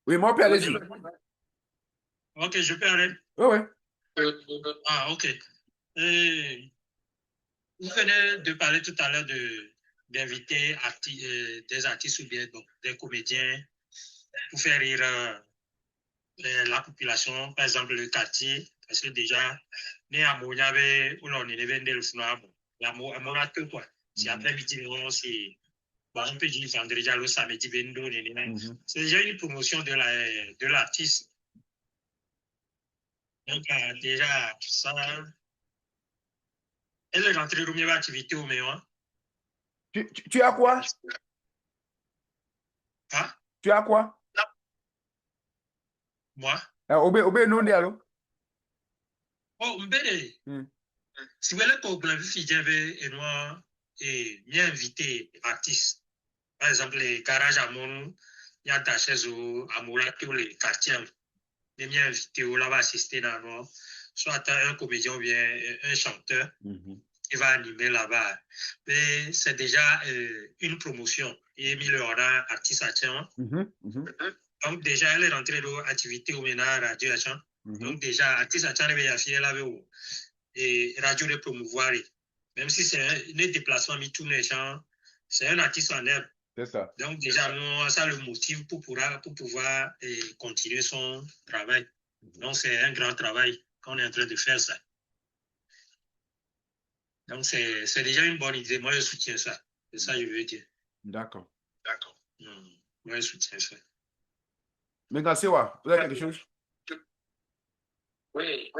oui, Morpeux, allez-y. Ok, je peux aller. Oui, oui. Ah, ok. Vous venez de parler tout à l'heure d'inviter des artistes ou bien donc, des comédiens pour faire rire la population, par exemple le quartier, parce que déjà, né à Mouniabe, où l'on est venu le final, la Mourate, quoi. C'est après-midi, c'est. Bon, on peut dire vendredi, le samedi, c'est déjà une promotion de l'artiste. Donc, déjà, ça. Elle est rentrée dans une activité au meilleur. Tu as quoi? Hein? Tu as quoi? Moi? Obé, non, allô? Oh, Mbede. Si vous voulez qu'on vous fait et moi, et bien invité artistes. Par exemple, les garages à Mon, il y a ta chaise à Moula, tous les quartiers. Les bien invités là-bas assister dans nous. Soit un comédien ou bien un chanteur. qui va animer là-bas. Mais c'est déjà une promotion. Et mis le ordre artiste à Tian. Donc, déjà, elle est rentrée dans l'activité au ménage radio à Tian. Donc, déjà, artiste à Tian, elle est fière là et radio de promouvoir. Même si c'est un déplacement, mi tourne c'est un artiste en herbe. C'est ça. Donc, déjà, nous, ça le motive pour pouvoir continuer son travail. Donc, c'est un grand travail qu'on est en train de faire ça. Donc, c'est déjà une bonne idée. Moi, je soutiens ça. C'est ça que je veux dire. D'accord. Moi, je soutiens ça. Mais Gassewa, vous avez quelque chose? Oui.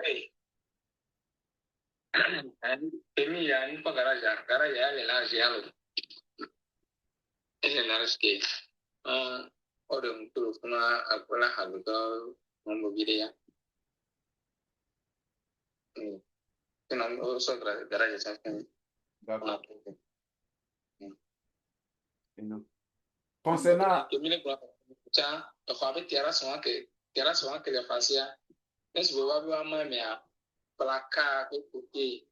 Emi ya ni pa garage ya le la ya lo. Ese na riske. Odum tu kuna akola halu to mo bidea. Sinon so garage ça fait. D'accord. Concernant Tiens, le travail terrasse que le facia. Est-ce que vous avez un même placard côté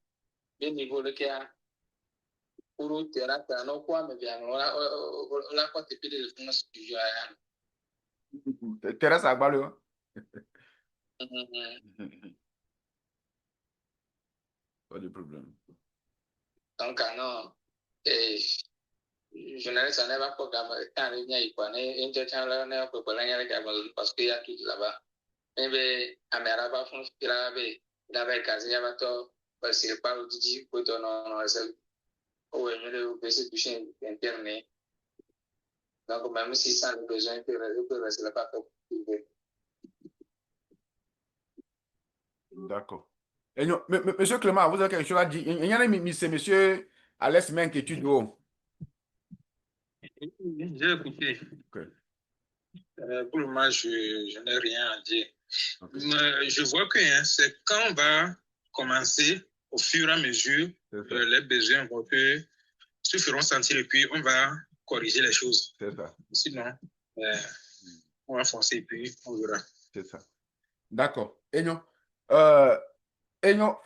bien niveau de kia pour terrasse non quoi mais bien la quoi te pide le fond studio Thérèse Agbalo. Pas de problème. Donc non journaliste on va programme quand il y a quoi interchannel on est pour la parce qu'il y a tout là-bas. Mais amera ba fun fira be da ba kazi ya bato ba sir pa uji ko to no ça o e le be se toucher internet donc même si ça le besoin que rester là pas d'accord. Et non, monsieur Clément, vous avez quelque chose à dire? Il y en a monsieur Alès Main qui étudie haut. J'ai écouté. Okay. Pour le moment, je n'ai rien à dire. Okay. Mais je vois que c'est quand on va commencer, au fur et à mesure, les besoins se feront sentir et puis on va corriger les choses. C'est ça. Sinon, on va foncer et puis on verra. C'est ça. D'accord. Enyo,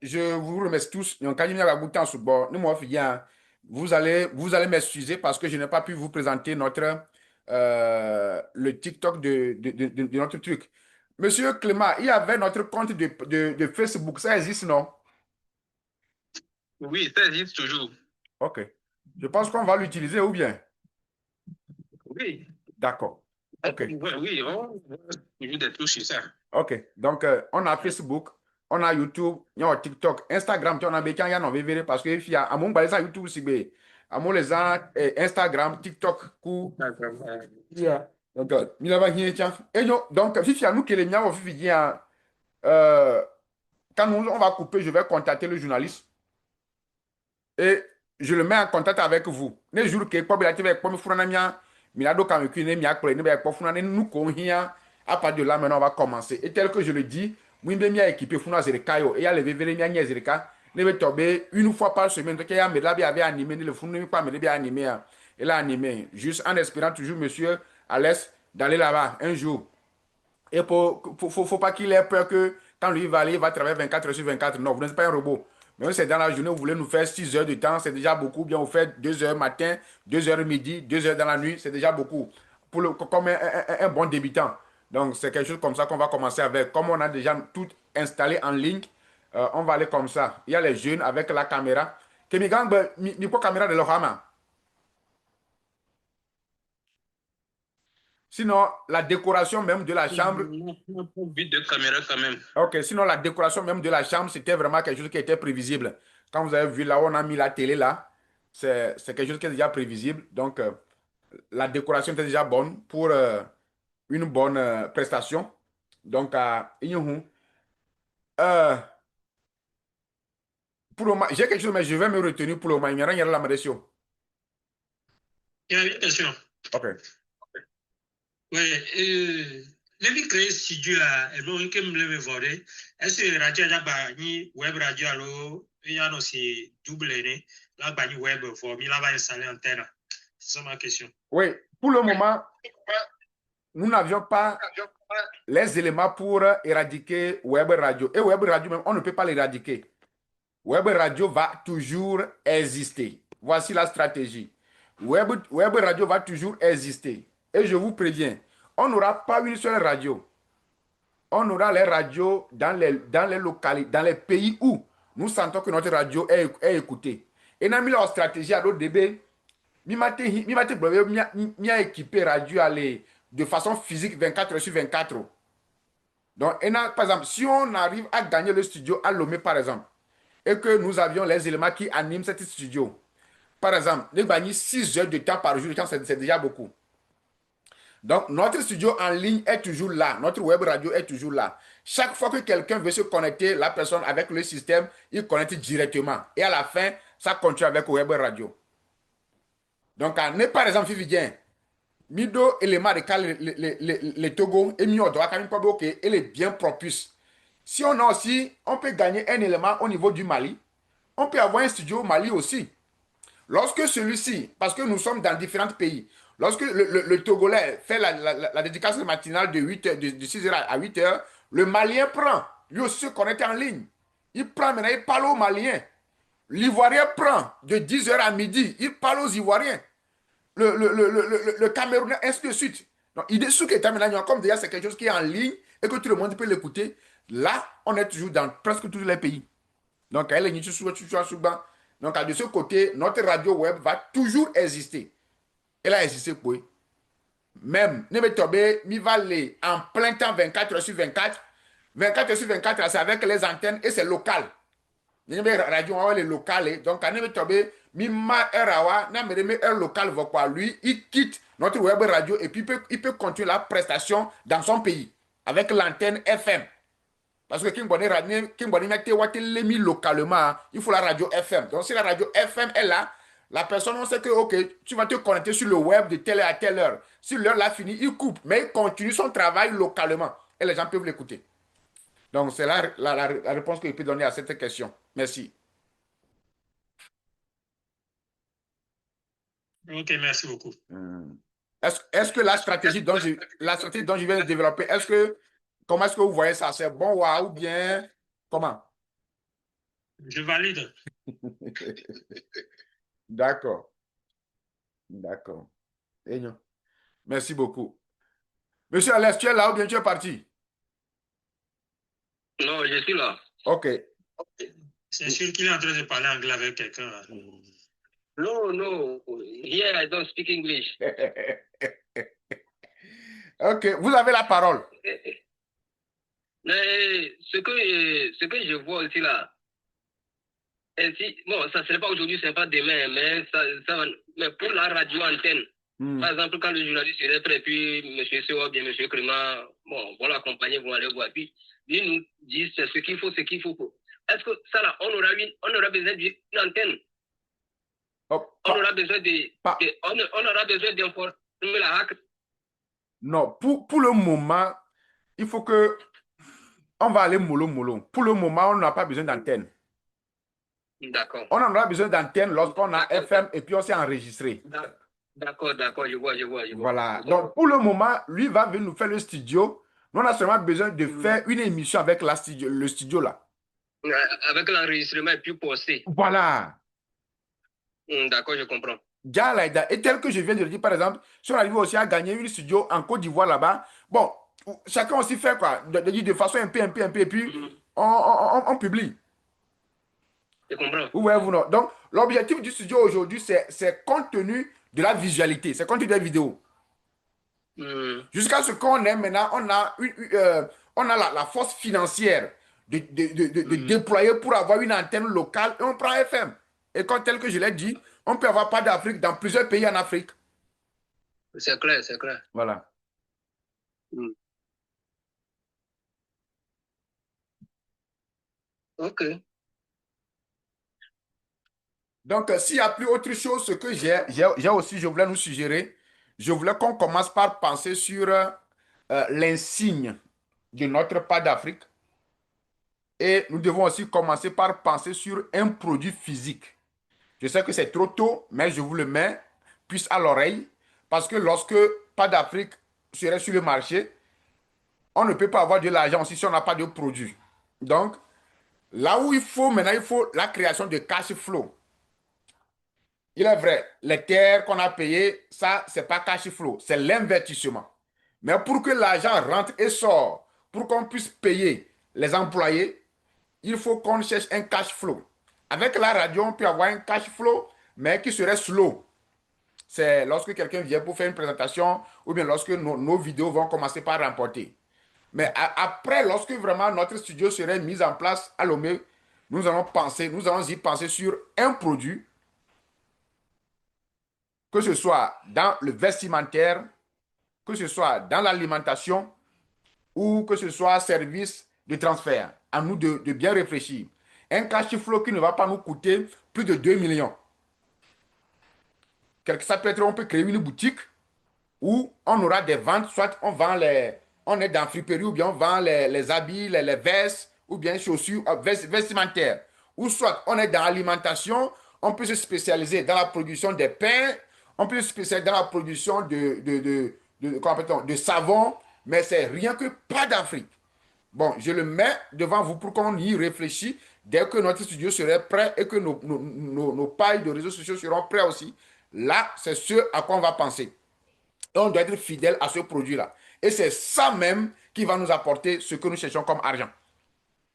je vous remercie tous. Vous allez m'excuser parce que je n'ai pas pu vous présenter le TikTok de notre truc. Monsieur Clément, il y avait notre compte de Facebook. Ça existe, non? Oui, ça existe toujours. OK. Je pense qu'on va l'utiliser ou bien? Oui. D'accord. OK. Oui, on va des trucs sur ça. OK. Donc, on a Facebook, on a YouTube, on a TikTok, Instagram, on a bécan, on va parce que il y a mon balai YouTube aussi, à mon les Instagram, TikTok, coup. Donc, il va y donc, si nous qui les miens, quand on va couper, je vais contacter le journaliste et je le mets en contact avec vous. Les jours que quoi à partir de là, maintenant, on va commencer. Et tel que je le dis, moi, je vais équiper Funa Zerekayo et les vévérés Nia Zereka. Je vais tomber une fois par semaine. Donc, il y a mes labs avait animé, le Funa pas me bien animé. Et là, animé. Juste en espérant toujours, monsieur Alès, d'aller là-bas un jour. Et faut pas qu'il ait peur que quand lui va aller, il va travailler 24 heures sur 24. Non, vous n'êtes pas un robot. Mais c'est dans la journée, vous voulez nous faire 6 heures de temps, c'est déjà beaucoup. Bien, vous faites 2 heures matin, 2 heures midi, 2 heures dans la nuit, c'est déjà beaucoup. Comme un bon débutant. Donc, c'est quelque chose comme ça qu'on va commencer avec. Comme on a déjà tout installé en ligne, on va aller comme ça. Il y a les jeunes avec la caméra. Kemigang, il faut caméra de l'Ohama. Sinon, la décoration même de la chambre. Vite de caméra quand même. Ok, sinon, la décoration même de la chambre, c'était vraiment quelque chose qui était prévisible. Quand vous avez vu là, on a mis la télé là. C'est quelque chose qui est déjà prévisible. Donc, la décoration était déjà bonne pour une bonne prestation. Donc, pour le moment, j'ai quelque chose, mais je vais me retenir pour le moment. Il y a la Madesio. Il y a une question. Ok. Oui, les créer studio là, et donc que me le voir. Est-ce que radio là-bas, ni web radio alors, il y a aussi double là-bas ni web for, il là-bas installé antenne. C'est ça ma question. Oui, pour le moment, nous n'avions pas les éléments pour éradiquer web radio. Et web radio même, on ne peut pas l'éradiquer. Web Radio va toujours exister. Voici la stratégie. Web Radio va toujours exister. Et je vous préviens, on n'aura pas une seule radio. On aura les radios dans les localités, dans les pays où nous sentons que notre radio est écoutée. Et nous avons mis la stratégie à l'autre début. Nous avons équipé radio de façon physique 24 heures sur 24. Donc, par exemple, si on arrive à gagner le studio à Lomé, par exemple, et que nous avions les éléments qui animent cet studio, par exemple, nous gagnons 6 heures de temps par jour, c'est déjà beaucoup. Donc, notre studio en ligne est toujours là. Notre web radio est toujours là. Chaque fois que quelqu'un veut se connecter, la personne avec le système, il connecte directement. Et à la fin, ça continue avec web radio. Donc, par exemple, Vivien, Mido élément de les Togo et Mio doit quand même pas bloquer, elle est bien propice. Si on a aussi, on peut gagner un élément au niveau du Mali. On peut avoir un studio au Mali aussi. Lorsque celui-ci, parce que nous sommes dans différents pays, lorsque le Togolais fait la dédicace matinale de 6h à 8h, le Malien prend, lui aussi se connecte en ligne. Il prend maintenant, il parle aux Maliens. L'Ivoirien prend de 10h à midi, il parle aux Ivoiriens. Le Camerounais, ainsi de suite. Donc, il est sûr que maintenant, comme déjà c'est quelque chose qui est en ligne et que tout le monde peut l'écouter, là, on est toujours dans presque tous les pays. Donc, elle est donc, de ce côté, notre radio web va toujours exister. Elle a existé pour eux. Même, il va aller en plein temps 24 heures sur 24. 24 heures sur 24, c'est avec les antennes et c'est local. Il y a radio les locales. Donc, quand un local, lui, il quitte notre web radio et puis il peut continuer la prestation dans son pays avec l'antenne FM. Parce que localement, il faut la radio FM. Donc, si la radio FM est là, la personne, on sait que, OK, tu vas te connecter sur le web de telle à telle heure. Si l'heure l'a fini, il coupe, mais il continue son travail localement. Et les gens peuvent l'écouter. Donc, c'est la réponse que je peux donner à cette question. Merci. Ok, merci beaucoup. Est-ce que la stratégie dont je viens de développer, comment est-ce que vous voyez ça? C'est bon ou bien comment? Je valide. D'accord. D'accord. Merci beaucoup. Monsieur Alès, tu es là ou bien tu es parti? Non, je suis là. OK. C'est sûr qu'il est en train de parler anglais avec quelqu'un. No. Here I don't speak English. OK, vous avez la parole. Mais ce que je vois aussi là, bon, ça ne serait pas aujourd'hui, ce n'est pas demain, mais pour la radio antenne, par exemple, quand le journaliste serait prêt, puis M. Sewa, bien M. Crément, bon, vont l'accompagner, vont aller voir, puis ils nous disent ce qu'il faut. Est-ce que ça là, on aura besoin d'une antenne? On aura besoin d'informer la hack? Non, pour le moment, il faut que on va aller mollo. Pour le moment, on n'a pas besoin d'antenne. D'accord. On en aura besoin d'antenne lorsqu'on a FM et puis on s'est enregistré. D'accord, je vois. Voilà. Donc, pour le moment, lui va venir nous faire le studio. Nous, on a seulement besoin de faire une émission avec le studio là. Avec l'enregistrement et puis poster. Voilà. D'accord, je comprends. Et tel que je viens de le dire, par exemple, si on arrive aussi à gagner une studio en Côte d'Ivoire là-bas, bon, chacun aussi fait quoi, de façon un peu, et puis on publie. Je comprends. Vous voyez, vous non. Donc, l'objectif du studio aujourd'hui, c'est compte tenu de la visualité, c'est compte tenu des vidéos. Jusqu'à ce qu'on ait maintenant, on a la force financière de déployer pour avoir une antenne locale et on prend FM. Et comme tel que je l'ai dit, on peut avoir pas d'Afrique dans plusieurs pays en Afrique. C'est clair. Voilà. OK. Donc, s'il n'y a plus autre chose, ce que j'ai aussi, je voulais nous suggérer, je voulais qu'on commence par penser sur l'insigne de notre pas d'Afrique. Et nous devons aussi commencer par penser sur un produit physique. Je sais que c'est trop tôt, mais je vous le mets plus à l'oreille. Parce que lorsque pas d'Afrique serait sur le marché, on ne peut pas avoir de l'argent aussi si on n'a pas de produit. Donc, Là où il faut, maintenant, il faut la création de cash flow. Il est vrai, les terres qu'on a payées, ça, c'est pas cash flow, c'est l'investissement. Mais pour que l'argent rentre et sort, pour qu'on puisse payer les employés, il faut qu'on cherche un cash flow. Avec la radio, on peut avoir un cash flow, mais qui serait slow. C'est lorsque quelqu'un vient pour faire une présentation ou bien lorsque nos vidéos vont commencer par remporter. Mais après, lorsque vraiment notre studio serait mis en place à Lomé, nous allons y penser sur un produit, que ce soit dans le vestimentaire, que ce soit dans l'alimentation ou que ce soit service de transfert. À nous de bien réfléchir. Un cash flow qui ne va pas nous coûter plus de 2 millions. Ça peut être, on peut créer une boutique où on aura des ventes, soit on est dans friperie ou bien on vend les habits, les vestes ou bien chaussures vestimentaires. Ou soit on est dans l'alimentation, on peut se spécialiser dans la production des pains, on peut se spécialiser dans la production de savon, mais c'est rien que pas d'Afrique. Bon, je le mets devant vous pour qu'on y réfléchisse dès que notre studio serait prêt et que nos pages de réseaux sociaux seront prêts aussi. Là, c'est ce à quoi on va penser. Et on doit être fidèle à ce produit-là. Et c'est ça même qui va nous apporter ce que nous cherchons comme argent.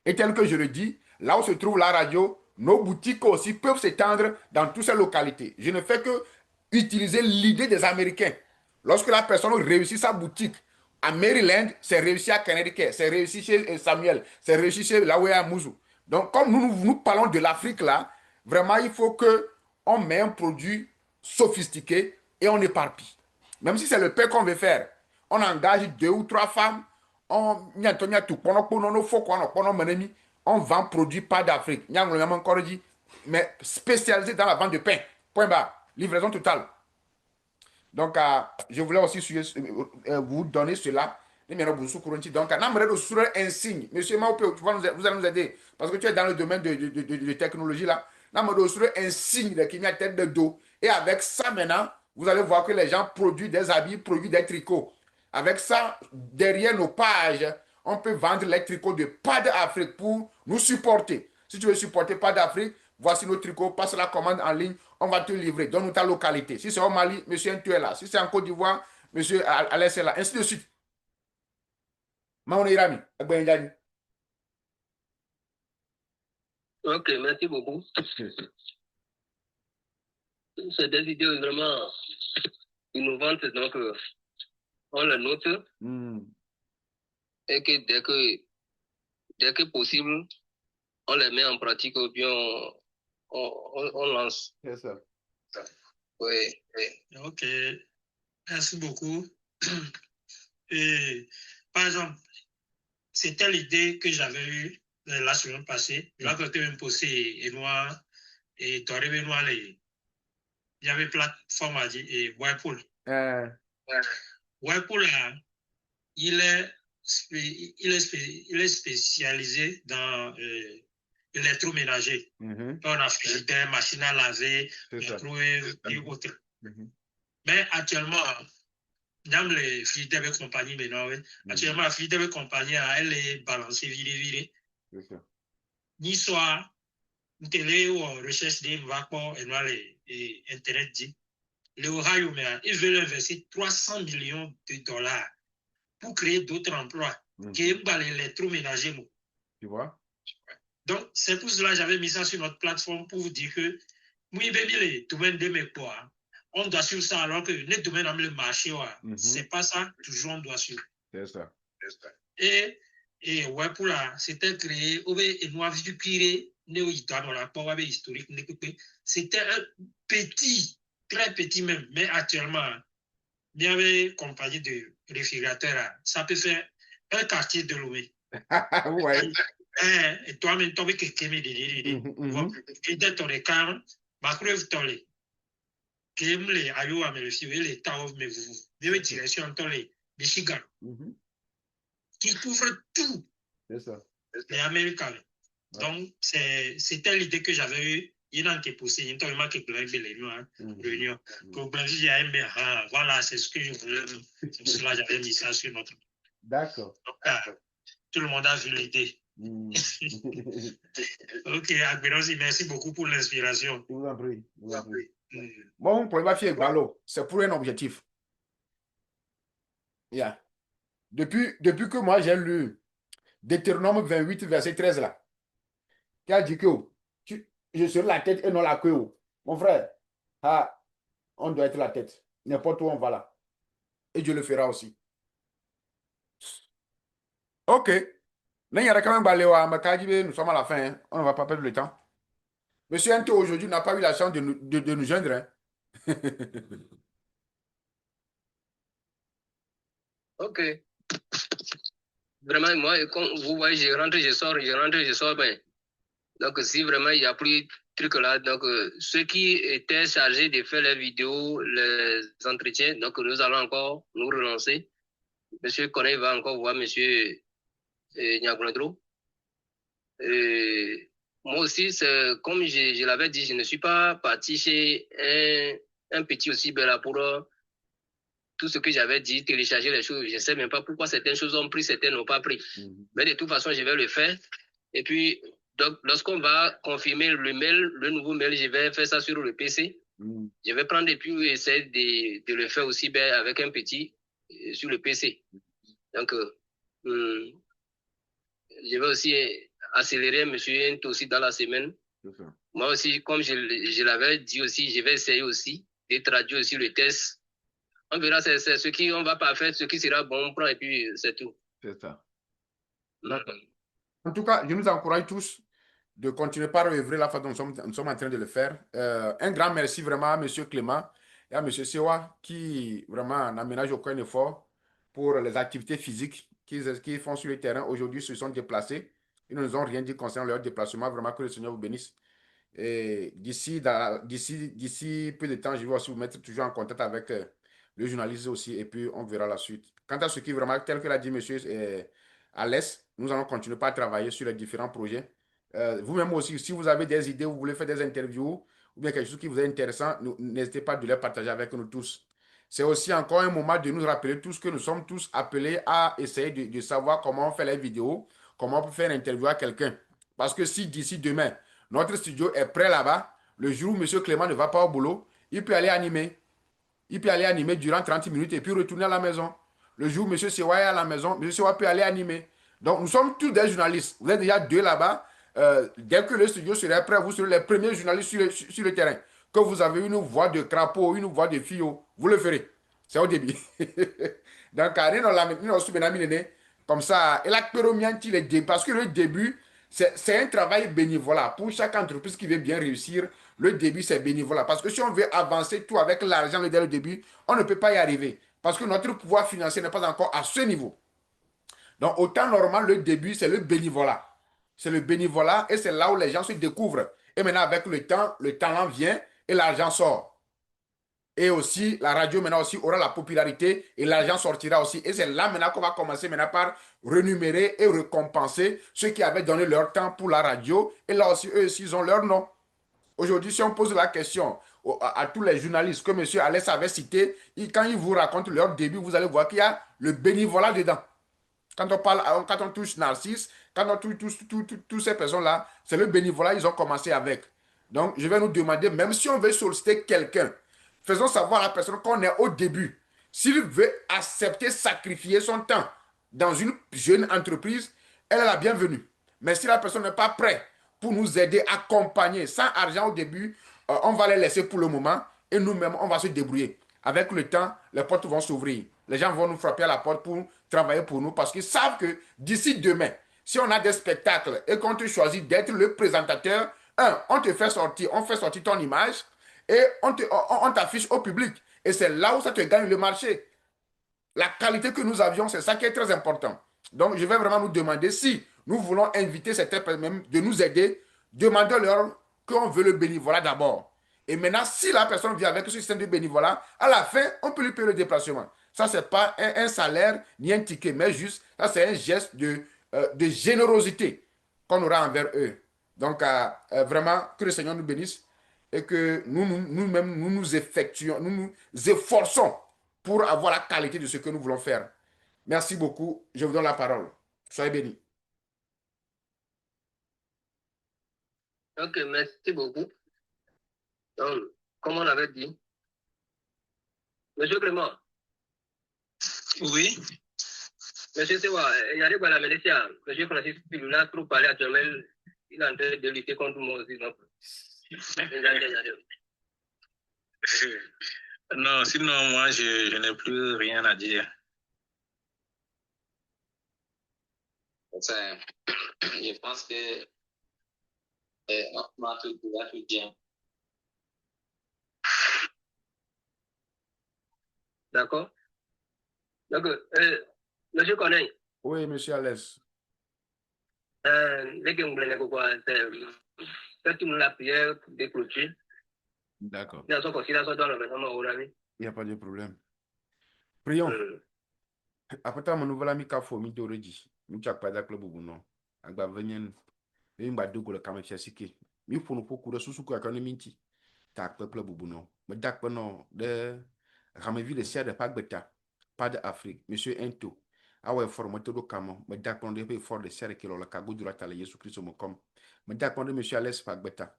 Et tel que je le dis, là où se trouve la radio, nos boutiques aussi peuvent s'étendre dans toutes ces localités. Je ne fais que utiliser l'idée des Américains. Lorsque la personne réussit sa boutique à Maryland, c'est réussi à Connecticut, c'est réussi chez Samuel, c'est réussi chez Lawea Mouzou. Donc, comme nous parlons de l'Afrique là, vraiment, il faut qu'on mette un produit sophistiqué et on éparpille. Même si c'est le pain qu'on veut faire, on engage 2 ou 3 femmes, on vend produit pas d'Afrique. Mais spécialisé dans la vente de pain. Point barre. Livraison totale. Donc, je voulais aussi vous donner cela. Donc, un signe. Monsieur Maupe, vous allez nous aider. Parce que tu es dans le domaine de technologie là. Un signe de qui a tête de dos. Et avec ça, maintenant, vous allez voir que les gens produisent des habits, produisent des tricots. Avec ça, derrière nos pages, on peut vendre les tricots de Pas d'Afrique pour nous supporter. Si tu veux supporter Pas d'Afrique, voici nos tricots, passe la commande en ligne, on va te livrer. Donne-nous ta localité. Si c'est au Mali, monsieur, tu es là. Si c'est en Côte d'Ivoire, monsieur, Alès est là. Ainsi de suite. Ok, merci beaucoup. C'est des vidéos vraiment innovantes, donc on les note et que dès que possible, on les met en pratique ou bien on lance. C'est ça. Oui, oui. Ok, merci beaucoup. Et, par exemple, c'était l'idée que j'avais eue la semaine passée. Je vais même poser et noir et tu arrives noir les. Il y avait plateforme à dire et Whirlpool. Whirlpool, il est spécialisé dans l'électroménager. On a frigidaire, machine à laver, microwave et autres. Mais actuellement, dans les frigidaires et compagnie, maintenant, actuellement, la frigidaire et compagnie, elle est balancée, virée. Ni soit, une télé ou recherche des vapeurs et Internet dit. Les Ohio, ils veulent investir 300 millions de dollars pour créer d'autres emplois qui est l'électroménager. Tu vois? Donc, c'est pour cela que j'avais mis ça sur notre plateforme pour vous dire que, oui, les domaines de mes poids, on doit suivre ça alors que les domaines dans le marché, c'est pas ça, toujours on doit suivre. C'est ça. Et ouais, pour là, c'était créé, et nous avons vu qu'il historique, c'était un petit, très petit même, mais actuellement, il y avait une compagnie de réfrigérateurs, ça peut faire un quartier de Lomé. Ouais. Et toi-même, tu as quelqu'un de dire, et de ton écart, ma preuve, tu as les. Qui aiment les Iowa, mais aussi les Taos, mais vous, même direction dans les Michigan, qui couvre tout. C'est ça. Les Américains. Donc, c'était l'idée que j'avais eue. Il y a un qui est poussé, il y a un qui est plein de réunion. Voilà, c'est ce que je voulais. C'est pour cela que j'avais mis ça sur notre. D'accord. Donc, tout le monde a vu l'idée. Ok, Agbénosi, merci beaucoup pour l'inspiration. Je vous en prie. Je vous en prie. Mm. Bon, pour le faire Balo, c'est pour un objectif. Yeah. Depuis que moi j'ai lu Deutéronome 28, verset 13 là, qui a dit que je serai la tête et non la queue. Mon frère, ah, on doit être la tête. N'importe où on va là. Et Dieu le fera aussi. Ok. Là, il y a quand même Baléwa, Makajibe, nous sommes à la fin, hein. On ne va pas perdre le temps. Monsieur Nto aujourd'hui n'a pas eu la chance de nous joindre, hein. Ok. Vraiment, moi, comme vous voyez, je rentre, je sors, je rentre, je sors. Ben. Donc, si vraiment il n'y a plus de trucs là, donc ceux qui étaient chargés de faire les vidéos, les entretiens, donc nous allons encore nous relancer. Monsieur Corneille va encore voir Monsieur Niagoundro. Moi aussi, comme je l'avais dit, je ne suis pas parti chez un petit aussi là pour tout ce que j'avais dit, télécharger les choses. Je ne sais même pas pourquoi certaines choses ont pris, certaines n'ont pas pris. Mais de toute façon, je vais le faire. Et puis, donc, lorsqu'on va confirmer le nouveau mail, je vais faire ça sur le PC. Je vais prendre et puis essayer de le faire aussi avec un petit sur le PC. Donc, je vais aussi accélérer M. Nto aussi dans la semaine. Moi aussi, comme je l'avais dit aussi, je vais essayer aussi de traduire aussi le test. On verra, c'est ce qui on va pas faire, ce qui sera bon, on prend et puis c'est tout. C'est ça. En tout cas, je nous encourage tous de continuer par œuvrer la façon dont nous sommes en train de le faire. Un grand merci vraiment à M. Clément et à M. Sewa qui vraiment n'aménagent aucun effort pour les activités physiques qu'ils font sur le terrain. Aujourd'hui, ils se sont déplacés. Ils ne nous ont rien dit concernant leur déplacement. Vraiment que le Seigneur vous bénisse. Et d'ici peu de temps, je vais aussi vous mettre toujours en contact avec le journaliste aussi et puis on verra la suite. Quant à ce qui est vraiment, tel que l'a dit monsieur Alès, nous allons continuer par travailler sur les différents projets. Vous-même aussi, si vous avez des idées, vous voulez faire des interviews ou bien quelque chose qui vous est intéressant, n'hésitez pas de les partager avec nous tous. C'est aussi encore un moment de nous rappeler tous que nous sommes tous appelés à essayer de savoir comment on fait les vidéos, comment on peut faire une interview à quelqu'un. Parce que si d'ici demain, notre studio est prêt là-bas, le jour où M. Clément ne va pas au boulot, il peut aller animer. Il peut aller animer durant 30 minutes et puis retourner à la maison. Le jour où M. Sewa est à la maison, M. Sewa peut aller animer. Donc, nous sommes tous des journalistes. Vous êtes déjà deux là-bas. Dès que le studio sera prêt, vous serez les premiers journalistes sur le terrain. Que vous avez une voix de crapaud, une voix de fillot, vous le ferez. C'est au début. Donc, comme ça, et la parce que le début, c'est un travail bénévolat. Pour chaque entreprise qui veut bien réussir, le début, c'est bénévolat. Parce que si on veut avancer tout avec l'argent dès le début, on ne peut pas y arriver. Parce que notre pouvoir financier n'est pas encore à ce niveau. Donc, au temps normal, le début, c'est le bénévolat. C'est le bénévolat et c'est là où les gens se découvrent. Et maintenant, avec le talent vient et l'argent sort. Et aussi, la radio maintenant aussi aura la popularité et l'argent sortira aussi. Et c'est là maintenant qu'on va commencer maintenant par renumérer et récompenser ceux qui avaient donné leur temps pour la radio. Et là aussi, eux aussi, ils ont leur nom. Aujourd'hui, si on pose la question à tous les journalistes que M. Alès avait cités, quand ils vous racontent leur début, vous allez voir qu'il y a le bénévolat dedans. Quand on touche Narcisse, quand on touche toutes ces personnes-là, c'est le bénévolat qu'ils ont commencé avec. Donc, je vais nous demander, même si on veut solliciter quelqu'un, faisons savoir à la personne qu'on est au début. S'il veut accepter, sacrifier son temps dans une jeune entreprise, elle est la bienvenue. Mais si la personne n'est pas prête pour nous aider, accompagner, sans argent au début, on va les laisser pour le moment et nous-mêmes, on va se débrouiller. Avec le temps, les portes vont s'ouvrir. Les gens vont nous frapper à la porte pour travailler pour nous parce qu'ils savent que d'ici demain, si on a des spectacles et qu'on te choisit d'être le présentateur, on te fait sortir, on fait sortir ton image et on t'affiche au public. Et c'est là où ça te gagne le marché. La qualité que nous avions, c'est ça qui est très important. Donc, je vais vraiment nous demander si nous voulons inviter certaines personnes de nous aider, demandez-leur qu'on veut le bénévolat d'abord. Et maintenant, si la personne vient avec ce système de bénévolat, à la fin, on peut lui payer le déplacement. Ça, ce n'est pas un salaire ni un ticket, mais juste, ça, c'est un geste de générosité qu'on aura envers eux. Donc, vraiment, que le Seigneur nous bénisse et que nous-mêmes, nous effectuons, nous nous efforçons pour avoir la qualité de ce que nous voulons faire. Merci beaucoup. Je vous donne la parole. Soyez bénis. Ok, merci beaucoup. Donc, comme on avait dit, Monsieur Clément, Oui. Monsieur Sewa, il y a des balles à Mélécia. Monsieur Francis Pilula, trop parlé à Jamel, il est en train de lutter contre moi aussi. Donc, Non, sinon, moi, je n'ai plus rien à dire. Je pense que on va tout bien. D'accord. Donc, Monsieur Corneille, Oui, monsieur Alès. dès que vous voulez quoi, faites-nous la prière des clôtures. D'accord. Il y a son considération dans le gouvernement au Rami. Il n'y a pas de problème. Prions. Après, mon nouvel ami Kafo, mi Doredi. Mi chakpa da club buno. Agba venyen. Mi mba dogo le kame fiasike. Mi fono po kure susu kwa kane minti. Tak pe club buno. Me dak pe no de Ramevi de Sia de Pagbeta. Pas de Afrique. Monsieur Ento. Awe formato do kamo. Me dak pe no de pe for de Sia de kilo la kago durata le Yesu Christo mo kom. Me dak pe no de Monsieur Alès Pagbeta.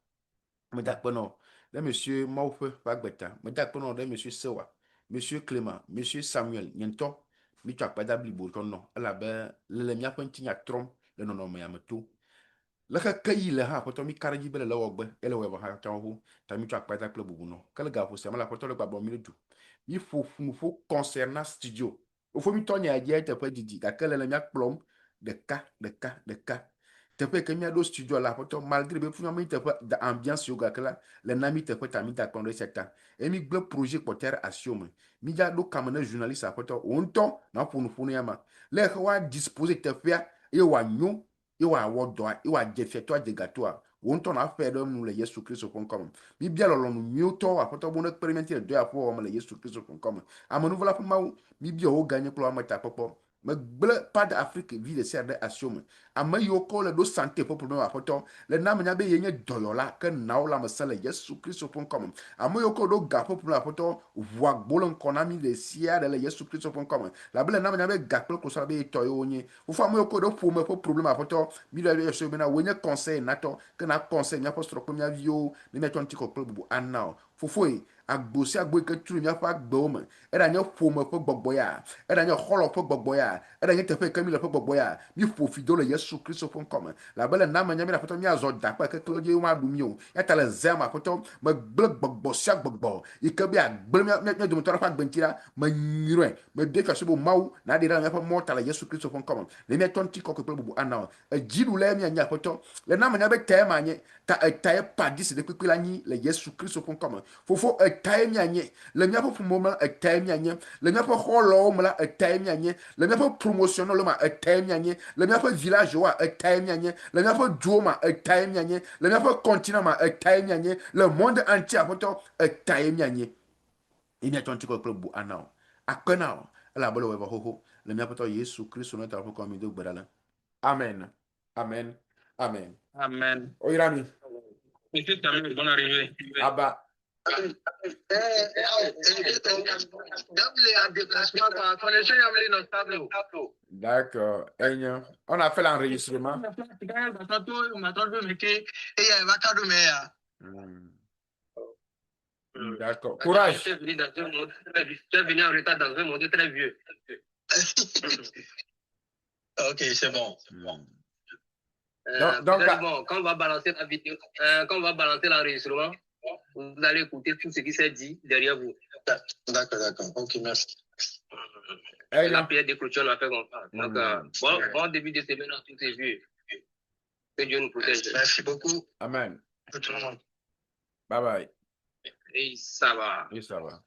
Me dak pe no de Monsieur Maupe Pagbeta. Me dak pe no de Monsieur Sewa. Monsieur Clément. Monsieur Samuel. Nyento. Mi tu akpa dabli bo ton no ala be le mi apenti nya trom le no no me amato la ka kayi le ha poto mi karaji bele la wogbe ele we ba ha tan ho ta mi tu akpa da club bu no kala ga fo se mala poto le gba bon mi du mi fo concernant studio o fo mi to nya je te pa didi ka kala le mi akplom de ka te pe ke mi ado studio la poto malgré be fu mi te pa da ambiance yoga kala le na mi te pa ta mi ta kondo secteur et mi gbe projet poter asiome mi ja do kamana journaliste apoto onto na funu yama le wa disposer te fia e wa nyo e wa wodo e wa jefeto de gato a onto na fe do mu le Yesu Christ .com mi bia lo no mioto apoto bo no experimenter do afo o le Yesu Christ .com amanu vola ma mi bia o gagner klo amata popo me gble pas d'Afrique vie de serre de asiome ama yoko le do santé pour problème apoto le na nya be yenye dolola ke na o la masala Yesu Christ .com amoyoko do gapo pour la photo voix bolon konami le sia de la Yesu Christ .com la bele na be gapo ko sa be toyo onye fu fa amoyoko do fu me po problème a photo mi le yeso be na wenye conseil nato que na conseil nya postro ko nya vio ni meto ntiko ko bu anao fofoi agbosi agbo ke tru nya fa gbo me era nya fu me po gbogbo ya era nya holo po gbogbo ya era nya tefe kamila po gbogbo ya mi fu fi do le Yesu Christ .com la bele na nya mi na photo mi azo da pa ke kloje ma du mi o ya ta le zema photo me gble gbogbo sia gbogbo ike bia gble me do motora fa gbentira me nyire me de fa so mau na de na fa mota la Yesu Christ .com le me tonti ko ko bu ana e jiru le mi anya photo le na nya be tema nye ta ta pa disi de kwela ni le Yesu Christ .com fofo ta mi anye le mi apo mo ma ta mi anye le mi apo holo mo la ta mi anye le mi apo promotion lo ma ta mi anye le mi apo village wa ta mi anye le mi apo duo ma ta mi anye le mi apo continent ma ta mi anye le monde entier apoto ta mi anye ini atonti ko club bu anao akona la bolo we ho le mi apo Yesu Christ no ta ko mi do gbadala amen amen amen Amen. oyirami Monsieur Samuel, bonne arrivée. aba d'accord on a fait l'enregistrement d'accord courage Tu es venu en retard dans un monde très vieux. Ok, c'est bon. Donc, bon, quand on va balancer la vidéo, quand on va balancer l'enregistrement, vous allez écouter tout ce qui s'est dit derrière vous. D'accord. Ok, merci. La prière de clôture, on a fait comme ça. Donc, bon début de semaine à tous ces vieux. Que Dieu nous protège. Merci beaucoup. Amen. Bye bye. Et ça va. Et ça va.